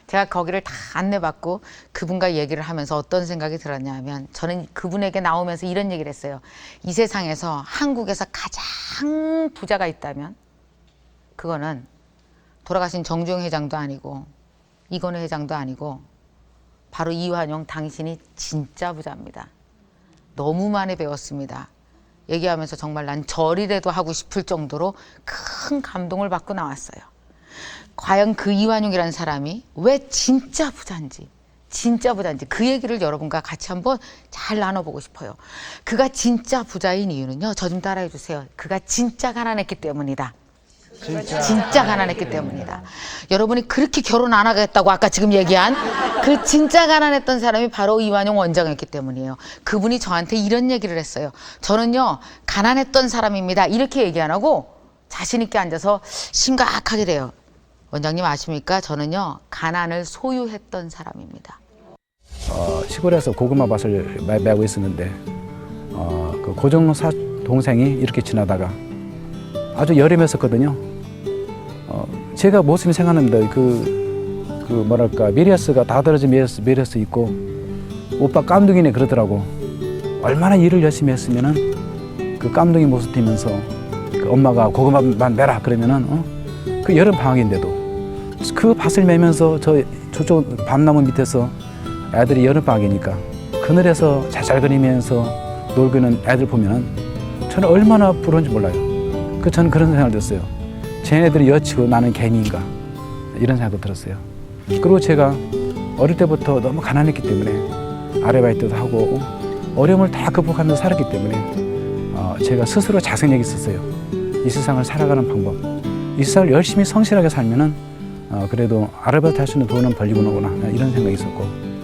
제가 거기를 다 안내받고 그분과 얘기를 하면서 어떤 생각이 들었냐 하면, 저는 그분에게 나오면서 이런 얘기를 했어요. 이 세상에서 한국에서 가장 부자가 있다면 그거는 돌아가신 정주영 회장도 아니고 이건희 회장도 아니고 바로 이완용 당신이 진짜 부자입니다. 너무 많이 배웠습니다. 얘기하면서 정말 난 절이라도 하고 싶을 정도로 큰 감동을 받고 나왔어요. 과연 그 이완용이라는 사람이 왜 진짜 부자인지 그 얘기를 여러분과 같이 한번 잘 나눠보고 싶어요. 그가 진짜 부자인 이유는요. 저 좀 따라해 주세요. 그가 진짜 가난했기 때문이다. 진짜 가난했기 때문이다. 여러분이 그렇게 결혼 안 하겠다고 아까 지금 얘기한 그 진짜 가난했던 사람이 바로 이완용 원장이었기 때문이에요. 그분이 저한테 이런 얘기를 했어요. 저는요 가난했던 사람입니다. 이렇게 얘기 안 하고 자신 있게 앉아서 심각하게 돼요. 원장님 아십니까? 저는요 가난을 소유했던 사람입니다. 시골에서 고구마 밭을 메고 있었는데 그 고종사 동생이 이렇게 지나다가 아주 여름이었었거든요. 제가 모습이 생각납니다. 그 뭐랄까 미리어스가 다 떨어진 미리어스 있고 오빠 깜둥이네 그러더라고. 얼마나 일을 열심히 했으면은 그 깜둥이 모습 보면서 그 엄마가 고구마만 매라 그러면은 그 여름 방학인데도 그 밭을 매면서 저쪽 밤나무 밑에서 애들이 여름 방학이니까 그늘에서 잘 그리면서 놀고 있는 애들 보면은 저는 얼마나 부러운지 몰라요. 저는 그런 생각을 들었어요. 쟤네들이 여치고 나는 개미인가 이런 생각도 들었어요. 그리고 제가 어릴 때부터 너무 가난했기 때문에 아르바이트도 하고 어려움을 다 극복하면서 살았기 때문에 제가 스스로 자생력이 있었어요. 이 세상을 살아가는 방법, 이 세상을 열심히 성실하게 살면은 그래도 아르바이트 할 수 있는 돈은 벌리고 노구나 이런 생각이 있었고.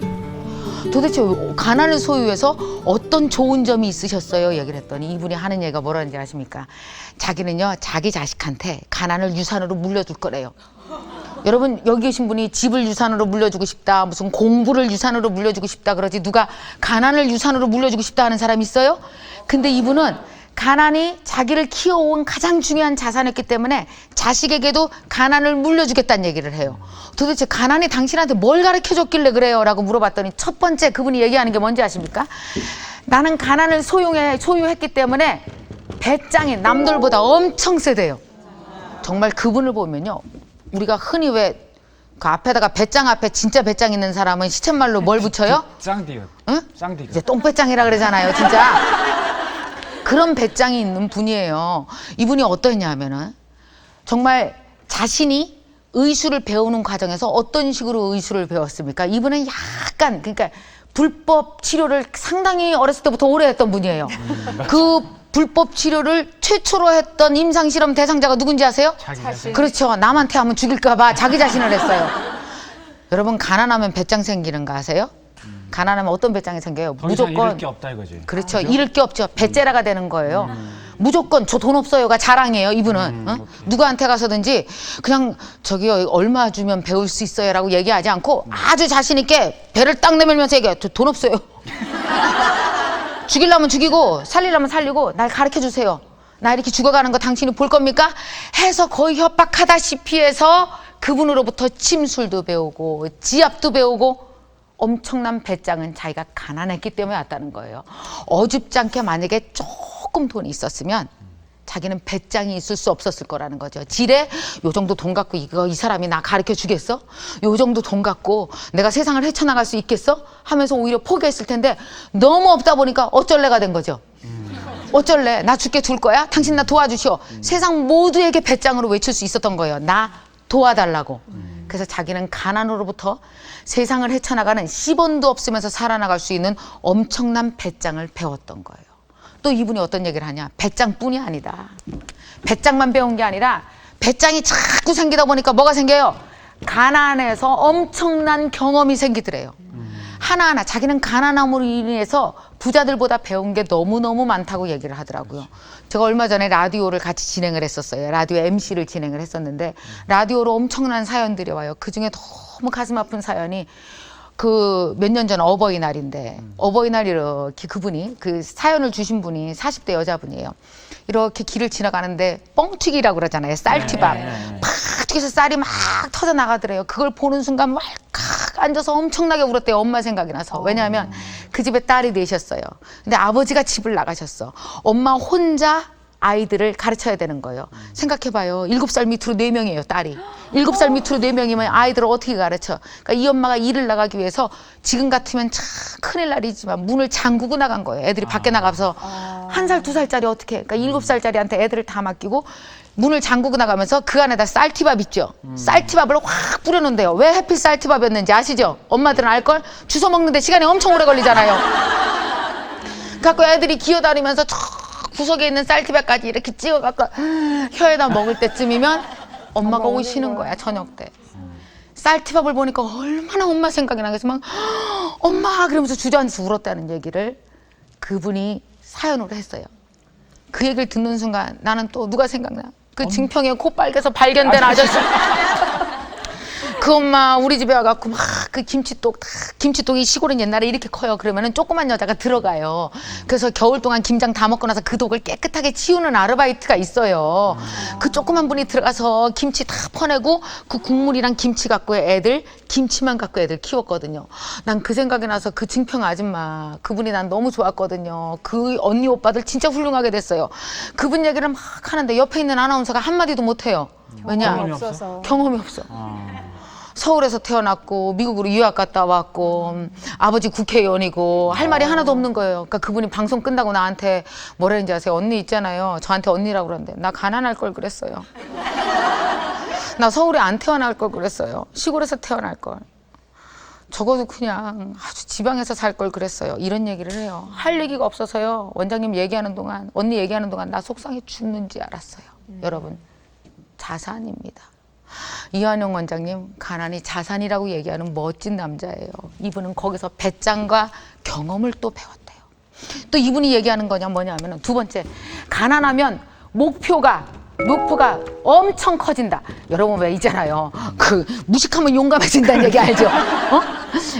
도대체 가난을 소유해서 어떤 좋은 점이 있으셨어요? 얘기를 했더니 이분이 하는 얘기가 뭐라는지 아십니까? 자기는요 자기 자식한테 가난을 유산으로 물려줄 거래요. 여러분 여기 계신 분이 집을 유산으로 물려주고 싶다, 무슨 공부를 유산으로 물려주고 싶다 그러지 누가 가난을 유산으로 물려주고 싶다 하는 사람이 있어요? 근데 이분은 가난이 자기를 키워온 가장 중요한 자산이었기 때문에 자식에게도 가난을 물려주겠다는 얘기를 해요. 도대체 가난이 당신한테 뭘 가르쳐줬길래 그래요? 라고 물어봤더니 첫 번째 그분이 얘기하는 게 뭔지 아십니까? 나는 가난을 소유했기 때문에 배짱이 남들보다 엄청 세대요. 정말 그분을 보면요. 우리가 흔히 왜 그 앞에다가 배짱 앞에 진짜 배짱 있는 사람은 시쳇말로 뭘 붙여요? 쌍디귿. 응? 쌍디귿. 이제 똥배짱이라 그러잖아요, 진짜. 그런 배짱이 있는 분이에요. 이분이 어떠했냐 하면은 정말 자신이 의술을 배우는 과정에서 어떤 식으로 의술을 배웠습니까? 이분은 약간 그러니까 불법 치료를 상당히 어렸을 때부터 오래 했던 분이에요. 그 불법 치료를 최초로 했던 임상실험 대상자가 누군지 아세요? 자신. 그렇죠. 남한테 하면 죽일까 봐 자기 자신을 했어요. 여러분 가난하면 배짱 생기는 거 아세요? 가난하면 어떤 배짱이 생겨요? 무조건 잃을 게 없다 이거지. 그렇죠. 잃을 게 없죠. 배째라가 되는 거예요. 무조건 저 돈 없어요가 자랑이에요. 이분은 누구한테 가서든지 그냥 저기요 얼마 주면 배울 수 있어요라고 얘기하지 않고 아주 자신 있게 배를 딱 내밀면서 얘기해요. 저 돈 없어요. 죽이려면 죽이고 살리려면 살리고 날 가르쳐 주세요. 나 이렇게 죽어가는 거 당신이 볼 겁니까? 해서 거의 협박하다시피 해서 그분으로부터 침술도 배우고 지압도 배우고 엄청난 배짱은 자기가 가난했기 때문에 왔다는 거예요. 어줍지 않게 만약에 조금 돈이 있었으면 자기는 배짱이 있을 수 없었을 거라는 거죠. 지레 요 정도 돈 갖고 이 사람이 나 가르쳐 주겠어? 요 정도 돈 갖고 내가 세상을 헤쳐나갈 수 있겠어? 하면서 오히려 포기했을 텐데 너무 없다 보니까 어쩔래가 된 거죠. 어쩔래? 나 죽게 둘 거야? 당신 나 도와주시오. 세상 모두에게 배짱으로 외칠 수 있었던 거예요. 나 도와달라고. 그래서 자기는 가난으로부터 세상을 헤쳐나가는 10원도 없으면서 살아나갈 수 있는 엄청난 배짱을 배웠던 거예요. 또 이분이 어떤 얘기를 하냐? 배짱뿐이 아니다. 배짱만 배운 게 아니라 배짱이 자꾸 생기다 보니까 뭐가 생겨요? 가난해서 엄청난 경험이 생기더래요. 하나하나 자기는 가난함으로 인해서 부자들보다 배운 게 너무너무 많다고 얘기를 하더라고요. 제가 얼마 전에 라디오를 같이 진행을 했었어요. 라디오 MC를 진행을 했었는데 라디오로 엄청난 사연들이 와요. 그중에 너무 가슴 아픈 사연이 그 몇 년 전 어버이날인데 어버이날 이렇게 그분이 그 사연을 주신 분이 40대 여자분이에요. 이렇게 길을 지나가는데 뻥튀기라고 그러잖아요. 쌀튀밥. 팍 튀겨서 쌀이 막 터져 나가더래요. 그걸 보는 순간 왈칵 앉아서 엄청나게 울었대요. 엄마 생각이 나서. 왜냐하면 그 집에 딸이 넷이었어요. 근데 아버지가 집을 나가셨어. 엄마 혼자 아이들을 가르쳐야 되는 거예요. 생각해봐요. 7살 밑으로 4명이에요, 딸이. 7살 밑으로 4명이면 아이들을 어떻게 가르쳐? 그러니까 이 엄마가 일을 나가기 위해서 지금 같으면 참 큰일 날이지만 문을 잠그고 나간 거예요. 애들이 밖에 나가서 1살, 2살짜리 어떻게 해? 그러니까 7살짜리한테 애들을 다 맡기고 문을 잠그고 나가면서 그 안에다 쌀티밥 있죠. 쌀티밥을 확 뿌려놓는데요. 왜 하필 쌀티밥이었는지 아시죠? 엄마들은 알걸? 주워 먹는데 시간이 엄청 오래 걸리잖아요. 갖고 애들이 기어다니면서 저 구석에 있는 쌀티밥까지 이렇게 찍어갖고 혀에다 먹을 때쯤이면 엄마가 오시는 거야, 저녁 때. 쌀티밥을 보니까 얼마나 엄마 생각이 나겠어. 막 엄마 그러면서 주저앉아서 울었다는 얘기를 그분이 사연으로 했어요. 그 얘기를 듣는 순간 나는 또 누가 생각나? 그 증평에 코 빨개서 발견된 아저씨. 그 엄마 우리 집에 와갖고 막 그 김치독이 시골은 옛날에 이렇게 커요. 그러면은 조그만 여자가 들어가요. 그래서 겨울 동안 김장 다 먹고 나서 그 독을 깨끗하게 치우는 아르바이트가 있어요. 그 조그만 분이 들어가서 김치 다 퍼내고 그 국물이랑 김치 갖고 애들 김치만 갖고 애들 키웠거든요. 난 그 생각이 나서 그 증평 아줌마 그분이 난 너무 좋았거든요. 그 언니 오빠들 진짜 훌륭하게 됐어요. 그분 얘기를 막 하는데 옆에 있는 아나운서가 한마디도 못해요. 왜냐? 경험이 없어. 서울에서 태어났고 미국으로 유학 갔다 왔고 아버지 국회의원이고 할 말이 하나도 없는 거예요. 그러니까 그분이 방송 끝나고 나한테 뭐라 했는지 아세요? 언니 있잖아요. 저한테 언니라고 그러는데 나 가난할 걸 그랬어요. 나 서울에 안 태어날 걸 그랬어요. 시골에서 태어날 걸. 적어도 그냥 아주 지방에서 살 걸 그랬어요. 이런 얘기를 해요. 할 얘기가 없어서요. 원장님 얘기하는 동안 언니 얘기하는 동안 나 속상해 죽는지 알았어요. 여러분 자산입니다. 이완용 원장님 가난이 자산이라고 얘기하는 멋진 남자예요. 이분은 거기서 배짱과 경험을 또 배웠대요. 또 이분이 얘기하는 거냐 뭐냐면 두 번째 가난하면 목표가 엄청 커진다. 여러분 왜 있잖아요. 그 무식하면 용감해진다는 얘기 알죠?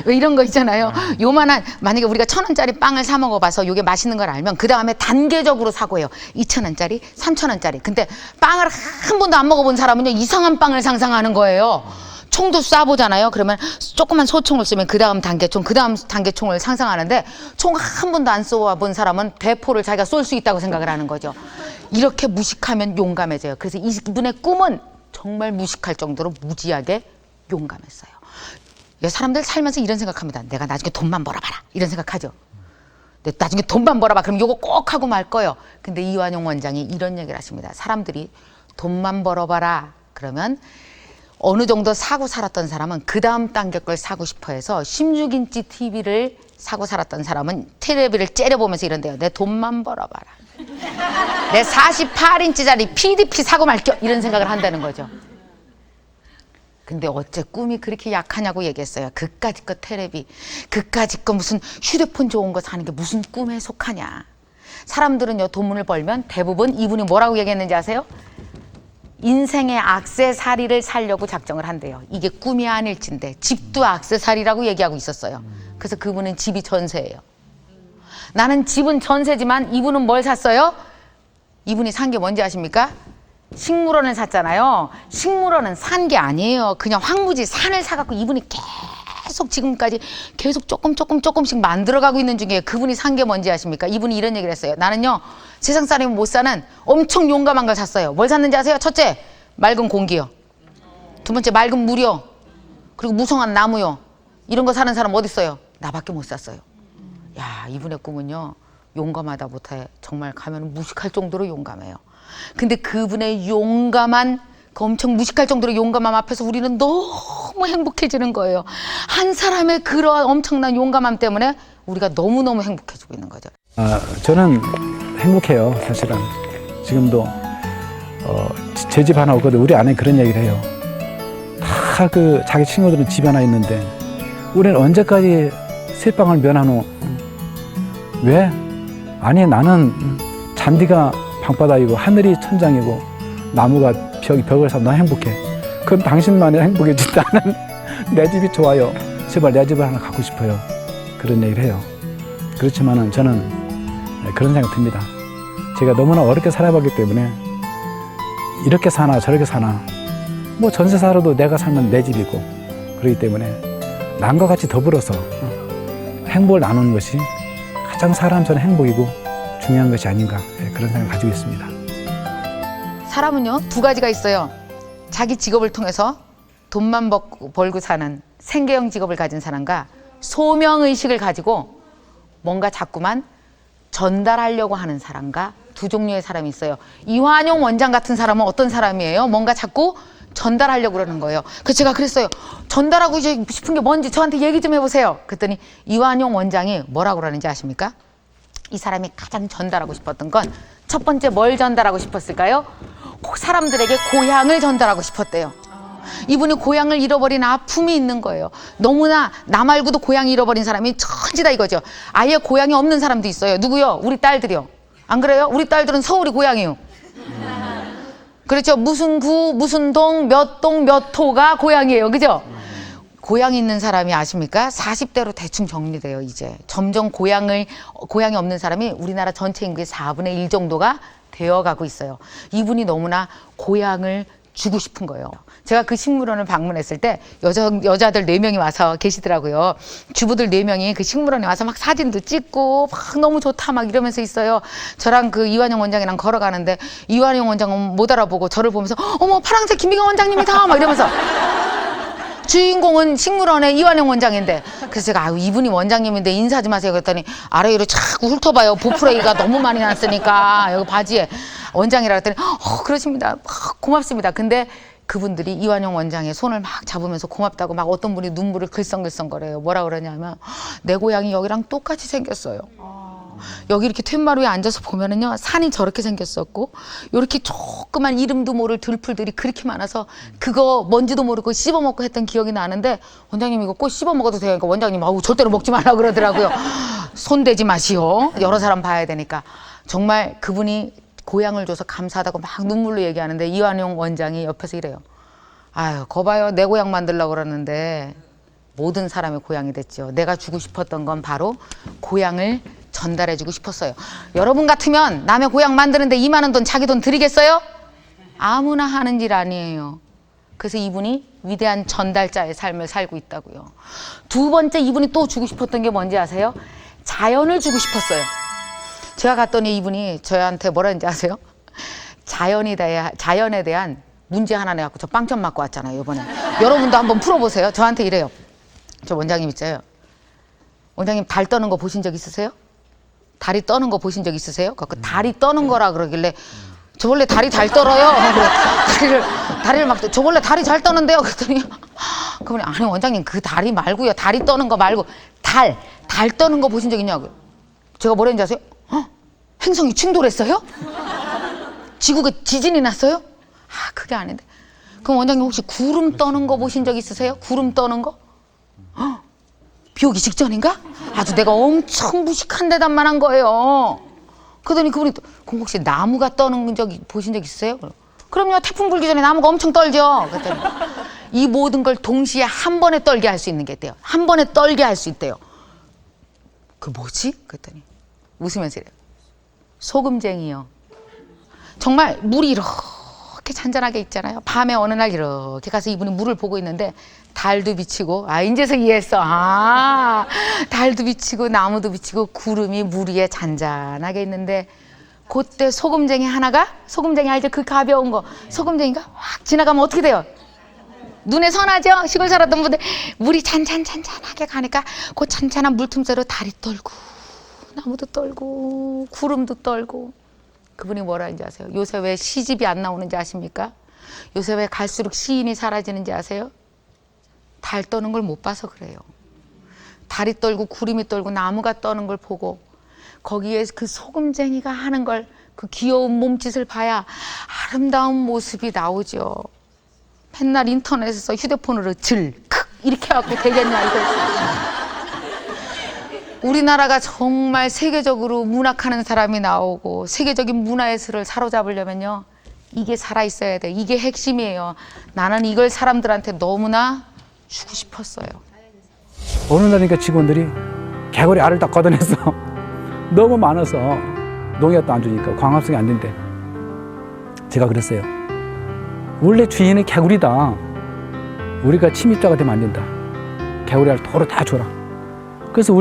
왜 이런 거 있잖아요. 요만한 만약에 우리가 1,000원짜리 빵을 사 먹어봐서 요게 맛있는 걸 알면 그 다음에 단계적으로 사고 해요. 2,000원짜리, 3,000원짜리. 근데 빵을 한 번도 안 먹어본 사람은요 이상한 빵을 상상하는 거예요. 총도 쏴보잖아요. 그러면 조그만 소총을 쓰면 그 다음 단계총, 그 다음 단계총을 상상하는데 총 한 번도 안 쏘아본 사람은 대포를 자기가 쏠 수 있다고 생각을 하는 거죠. 이렇게 무식하면 용감해져요. 그래서 이분의 꿈은 정말 무식할 정도로 무지하게 용감했어요. 사람들 살면서 이런 생각합니다. 내가 나중에 돈만 벌어봐라. 이런 생각하죠. 나중에 돈만 벌어봐. 그럼 요거 꼭 하고 말 거예요. 근데 이완용 원장이 이런 얘기를 하십니다. 사람들이 돈만 벌어봐라. 그러면 어느 정도 사고 살았던 사람은 그 다음 단계 걸 사고 싶어 해서 16인치 TV를 사고 살았던 사람은 텔레비를 째려보면서 이런대요. 내 돈만 벌어봐라. 내 48인치짜리 PDP 사고 말겨. 이런 생각을 한다는 거죠. 근데 어째 꿈이 그렇게 약하냐고 얘기했어요. 그까짓 거 텔레비, 그까짓 거 무슨 휴대폰 좋은 거 사는 게 무슨 꿈에 속하냐. 사람들은요 돈을 벌면 대부분 이분이 뭐라고 얘기했는지 아세요? 인생의 액세서리를 사려고 작정을 한대요. 이게 꿈이 아닐진데 집도 액세서리라고 얘기하고 있었어요. 그래서 그분은 집이 전세예요. 나는 집은 전세지만 이분은 뭘 샀어요? 이분이 산 게 뭔지 아십니까? 식물원을 샀잖아요. 식물원은 산 게 아니에요. 그냥 황무지 산을 사갖고 이분이 계속 지금까지 계속 조금씩 만들어가고 있는 중에 그분이 산 게 뭔지 아십니까? 이분이 이런 얘기를 했어요. 나는요 세상 사람이 못 사는 엄청 용감한 걸 샀어요. 뭘 샀는지 아세요? 첫째, 맑은 공기요. 두 번째, 맑은 물이요. 그리고 무성한 나무요. 이런 거 사는 사람 어디 있어요? 나밖에 못 샀어요. 야, 이분의 꿈은요 용감하다 못해 정말 가면 무식할 정도로 용감해요. 근데 그분의 용감한 그 엄청 무식할 정도로 용감함 앞에서 우리는 너무 행복해지는 거예요. 한 사람의 그러한 엄청난 용감함 때문에 우리가 너무너무 행복해지고 있는 거죠. 저는 행복해요. 사실은 지금도 제 집 하나 없거든. 우리 아내 그런 얘기를 해요. 다 그 자기 친구들은 집 하나 있는데 우리는 언제까지 새방을 면하노? 왜? 아니 나는 잔디가 방바닥이고 하늘이 천장이고 나무가 벽을 사면 나 행복해. 그럼 당신만이 행복해지지 나는 내 집이 좋아요. 제발 내 집을 하나 갖고 싶어요. 그런 얘기를 해요. 그렇지만은 저는 그런 생각 듭니다. 제가 너무나 어렵게 살아봤기 때문에 이렇게 사나 저렇게 사나 뭐 전세 살아도 내가 살면 내 집이고 그렇기 때문에 남과 같이 더불어서 행복을 나누는 것이 가장 사람 저는 행복이고 중요한 것이 아닌가 그런 생각을 가지고 있습니다. 사람은요, 두 가지가 있어요. 자기 직업을 통해서 돈만 벌고 사는 생계형 직업을 가진 사람과 소명의식을 가지고 뭔가 자꾸만 전달하려고 하는 사람과 두 종류의 사람이 있어요. 이완용 원장 같은 사람은 어떤 사람이에요? 뭔가 자꾸 전달하려고 그러는 거예요. 그래서 제가 그랬어요. 전달하고 싶은 게 뭔지 저한테 얘기 좀 해보세요. 그랬더니 이완용 원장이 뭐라고 그러는지 아십니까? 이 사람이 가장 전달하고 싶었던 건 첫 번째 뭘 전달하고 싶었을까요? 사람들에게 고향을 전달하고 싶었대요. 이분이 고향을 잃어버린 아픔이 있는 거예요. 너무나 나 말고도 고향 잃어버린 사람이 천지다 이거죠. 아예 고향이 없는 사람도 있어요. 누구요? 우리 딸들이요. 안 그래요? 우리 딸들은 서울이 고향이요. 그렇죠. 무슨 구, 무슨 동, 몇 호가 고향이에요. 그죠? 고향이 있는 사람이 아십니까? 40대로 대충 정리돼요, 이제. 점점 고향이 없는 사람이 우리나라 전체 인구의 4분의 1 정도가 되어가고 있어요. 이분이 너무나 고향을 주고 싶은 거예요. 제가 그 식물원을 방문했을 때 여자들 4명이 와서 계시더라고요. 주부들 4명이 그 식물원에 와서 막 사진도 찍고 막 너무 좋다 막 이러면서 있어요. 저랑 그 이완용 원장이랑 걸어가는데 이완용 원장은 못 알아보고 저를 보면서 어머 파랑새 김미경 원장님이다 막 이러면서 주인공은 식물원의 이완용 원장인데 그래서 제가 이분이 원장님인데 인사 좀 하세요 그랬더니 아래 위로 자꾸 훑어봐요. 보프레이가 너무 많이 났으니까 여기 바지에 원장이라 그랬더니 그러십니다. 고맙습니다. 근데 그분들이 이완용 원장의 손을 막 잡으면서 고맙다고 막 어떤 분이 눈물을 글썽글썽거려요. 뭐라 그러냐면 내 고향이 여기랑 똑같이 생겼어요. 여기 이렇게 툇마루에 앉아서 보면은요 산이 저렇게 생겼었고 이렇게 조그만 이름도 모를 들풀들이 그렇게 많아서 그거 뭔지도 모르고 씹어먹고 했던 기억이 나는데 원장님 이거 꼭 씹어먹어도 돼요. 그러니까 원장님 절대로 먹지 말라 그러더라고요. 손대지 마시오. 여러 사람 봐야 되니까. 정말 그분이 고향을 줘서 감사하다고 막 눈물로 얘기하는데 이완용 원장이 옆에서 이래요. 아유 거봐요 내 고향 만들려고 그러는데 모든 사람의 고향이 됐죠. 내가 주고 싶었던 건 바로 고향을 전달해주고 싶었어요. 여러분 같으면 남의 고향 만드는데 2만 원 돈 자기 돈 드리겠어요? 아무나 하는 일 아니에요. 그래서 이분이 위대한 전달자의 삶을 살고 있다고요. 두 번째 이분이 또 주고 싶었던 게 뭔지 아세요? 자연을 주고 싶었어요. 제가 갔더니 이분이 저한테 뭐라 했는지 아세요? 자연에 대한 문제 하나 내갖고 저 빵점 맞고 왔잖아요 이번에. 여러분도 한번 풀어보세요. 저한테 이래요. 저 원장님 있어요. 원장님 달 떠는 거 보신 적 있으세요? 다리 떠는 거 보신 적 있으세요? 그 다리 떠는 거라 그러길래 저 원래 다리 잘 떨어요. 다리를 막 저 원래 다리 잘 떠는데요. 그랬더니 그분이 아니 원장님 그 다리 말고요. 다리 떠는 거 말고 달 떠는 거 보신 적 있냐고요. 제가 뭐랬는지 아세요? 행성이 충돌했어요? 지구가 지진이 났어요? 그게 아닌데. 그럼 원장님 혹시 구름 떠는 거 보신 적 있으세요? 구름 떠는 거? 비 오기 직전인가? 아주 내가 엄청 무식한 대답만 한 거예요. 그러더니 그분이 그럼 혹시 나무가 떠는 적 보신 적 있으세요? 그럼요. 태풍 불기 전에 나무가 엄청 떨죠. 그랬더니 이 모든 걸 동시에 한 번에 떨게 할 수 있는 게 있대요. 한 번에 떨게 할 수 있대요. 그 뭐지? 그랬더니 웃으면서 이래요. 소금쟁이요. 정말 물이 이렇게 잔잔하게 있잖아요. 밤에 어느 날 이렇게 가서 이분이 물을 보고 있는데 달도 비치고 이제서 이해했어. 달도 비치고 나무도 비치고 구름이 물 위에 잔잔하게 있는데 그때 소금쟁이 하나가 소금쟁이 알죠? 그 가벼운 거 소금쟁이가 확 지나가면 어떻게 돼요? 눈에 선하죠? 시골 살았던 분들 물이 잔잔하게 가니까 그 잔잔한 물틈새로 달이 떨고 나무도 떨고 구름도 떨고. 그분이 뭐라 하는지 아세요? 요새 왜 시집이 안 나오는지 아십니까? 요새 왜 갈수록 시인이 사라지는지 아세요? 달 떠는 걸 못 봐서 그래요. 달이 떨고 구름이 떨고 나무가 떠는 걸 보고 거기에 그 소금쟁이가 하는 걸 그 귀여운 몸짓을 봐야 아름다운 모습이 나오죠. 맨날 인터넷에서 휴대폰으로 이렇게 해갖고 되겠냐 이거. 우리나라가 정말 세계적으로 문학하는 사람이 나오고 세계적인 문화예술을 사로잡으려면요 이게 살아있어야 돼. 이게 핵심이에요. 나는 이걸 사람들한테 너무나 주고 싶었어요. 어느 날이니까 직원들이 개구리 알을 다 걷어냈어. 너무 많아서 농약도 안 주니까 광합성이 안 된대. 제가 그랬어요. 원래 주인은 개구리다. 우리가 침입자가 되면 안 된다. 개구리 알 도로 다 줘라. 그래서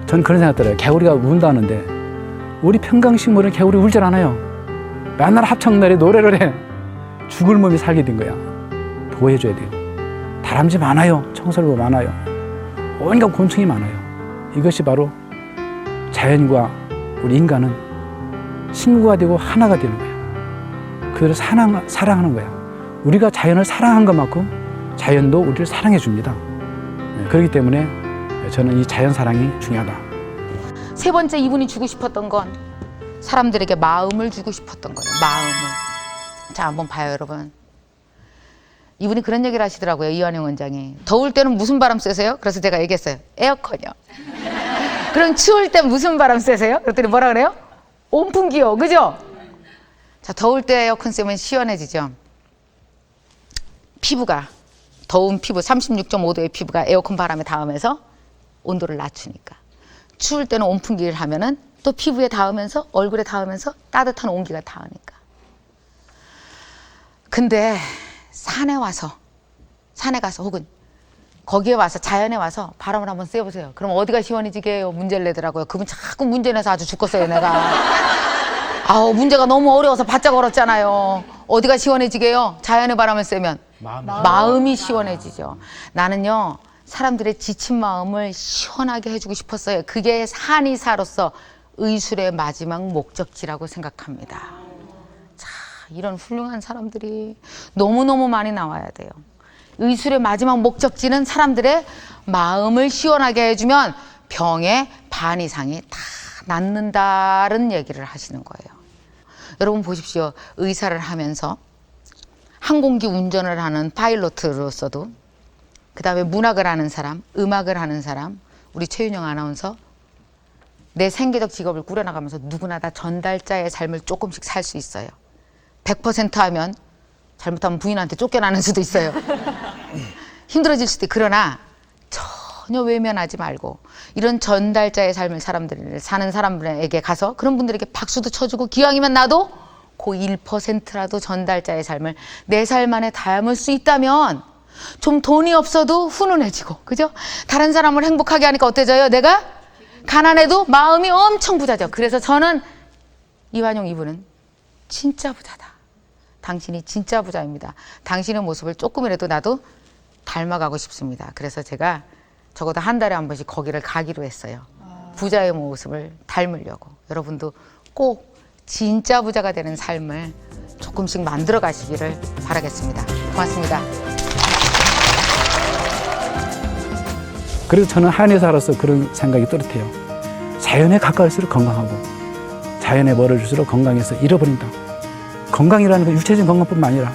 전 그런 생각 들어요. 개구리가 운다는데 우리 평강식물은 개구리 울질 않아요. 맨날 합창날에 노래를 해. 죽을 몸이 살게 된 거야. 보호해줘야 돼요. 다람쥐 많아요. 청설모 많아요. 온갖 곤충이 많아요. 이것이 바로 자연과 우리 인간은 친구가 되고 하나가 되는 거야. 그들을 사랑하는 거야. 우리가 자연을 사랑한 것만큼 자연도 우리를 사랑해 줍니다. 그렇기 때문에 저는 이 자연 사랑이 중요하다. 세 번째 이분이 주고 싶었던 건 사람들에게 마음을 주고 싶었던 거예요. 마음을. 자, 한번 봐요, 여러분. 이분이 그런 얘기를 하시더라고요. 이완용 원장이. 더울 때는 무슨 바람 쐬세요? 그래서 제가 얘기했어요. 에어컨이요. 그럼 추울 때 무슨 바람 쐬세요? 그랬더니 뭐라 그래요? 온풍기요. 그죠? 자, 더울 때 에어컨 쐬면 시원해지죠. 피부가, 더운 피부, 36.5도의 피부가 에어컨 바람에 닿으면서 온도를 낮추니까. 추울 때는 온풍기를 하면은 또 피부에 닿으면서, 얼굴에 닿으면서 따뜻한 온기가 닿으니까. 근데 산에 가서 혹은 거기에 와서 자연에 와서 바람을 한번 쐬보세요. 그럼 어디가 시원해지게요? 문제를 내더라고요. 그분 자꾸 문제 내서 아주 죽겠어요, 내가. 아우, 문제가 너무 어려워서 바짝 얼었잖아요. 어디가 시원해지게요? 자연의 바람을 쐬면 마음이 시원해지죠. 나는요, 사람들의 지친 마음을 시원하게 해주고 싶었어요. 그게 한의사로서 의술의 마지막 목적지라고 생각합니다. 자, 이런 훌륭한 사람들이 너무너무 많이 나와야 돼요. 의술의 마지막 목적지는 사람들의 마음을 시원하게 해주면 병의 반 이상이 다 낫는다는 얘기를 하시는 거예요. 여러분 보십시오. 의사를 하면서 항공기 운전을 하는 파일로트로서도, 그 다음에 문학을 하는 사람, 음악을 하는 사람, 우리 최윤영 아나운서, 내 생계적 직업을 꾸려나가면서 누구나 다 전달자의 삶을 조금씩 살 수 있어요. 100% 하면 잘못하면 부인한테 쫓겨나는 수도 있어요. 힘들어질 수도 있고. 그러나 전혀 외면하지 말고 이런 전달자의 삶을 사는 사람들에게 가서 그런 분들에게 박수도 쳐주고, 기왕이면 나도 그 1%라도 전달자의 삶을 내 삶 안에 담을 수 있다면 좀 돈이 없어도 훈훈해지고, 그죠? 다른 사람을 행복하게 하니까 어때져요? 내가 가난해도 마음이 엄청 부자죠. 그래서 저는 이완용 이분은 진짜 부자다. 당신이 진짜 부자입니다. 당신의 모습을 조금이라도 나도 닮아가고 싶습니다. 그래서 제가 적어도 한 달에 한 번씩 거기를 가기로 했어요. 부자의 모습을 닮으려고. 여러분도 꼭 진짜 부자가 되는 삶을 조금씩 만들어 가시기를 바라겠습니다. 고맙습니다. 그래서 저는 한의사로서 그런 생각이 또렷해요. 자연에 가까울수록 건강하고, 자연에 멀어질수록 건강해서 잃어버린다. 건강이라는 건 육체적인 건강뿐만 아니라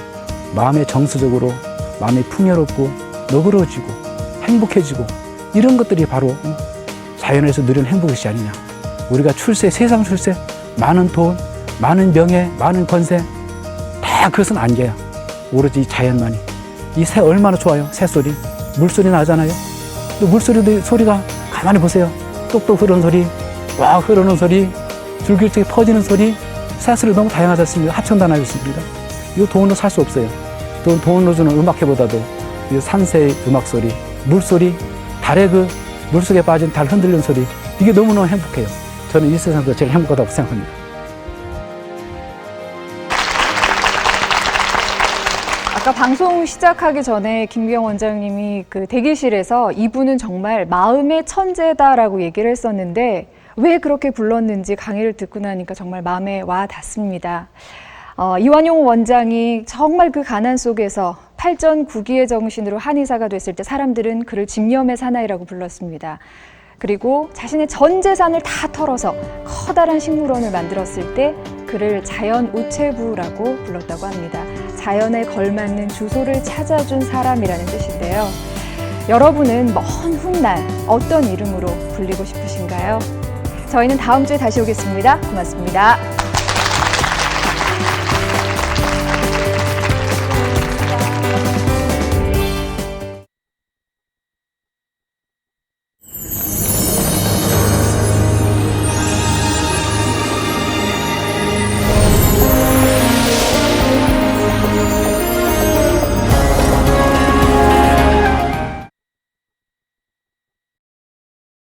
마음의 정서적으로 마음이 풍요롭고 너그러워지고 행복해지고, 이런 것들이 바로 자연에서 누리는 행복의 것이 아니냐. 우리가 세상 출세, 많은 돈, 많은 명예, 많은 권세, 다 그것은 안개야. 오로지 자연만이. 이 새 얼마나 좋아요. 새소리, 물소리 나잖아요. 또 물소리도 소리가 가만히 보세요. 똑똑 흐르는 소리, 와 흐르는 소리, 줄기차게 퍼지는 소리, 새소리 너무 다양하지 않습니까? 합천도 하나 있습니다. 이거 돈으로 살 수 없어요. 또 돈으로 주는 음악회보다도 이 산새의 음악 소리, 물소리, 달의 그 물속에 빠진 달 흔들리는 소리, 이게 너무너무 행복해요. 저는 이 세상에서 제일 행복하다고 생각합니다. 아까 방송 시작하기 전에 김규영 원장님이 그 대기실에서 이분은 정말 마음의 천재다라고 얘기를 했었는데, 왜 그렇게 불렀는지 강의를 듣고 나니까 정말 마음에 와 닿습니다. 이완용 원장이 정말 그 가난 속에서 팔전구기의 정신으로 한의사가 됐을 때 사람들은 그를 집념의 사나이라고 불렀습니다. 그리고 자신의 전 재산을 다 털어서 커다란 식물원을 만들었을 때 그를 자연우체부라고 불렀다고 합니다. 자연에 걸맞는 주소를 찾아준 사람이라는 뜻인데요. 여러분은 먼 훗날 어떤 이름으로 불리고 싶으신가요? 저희는 다음 주에 다시 오겠습니다. 고맙습니다.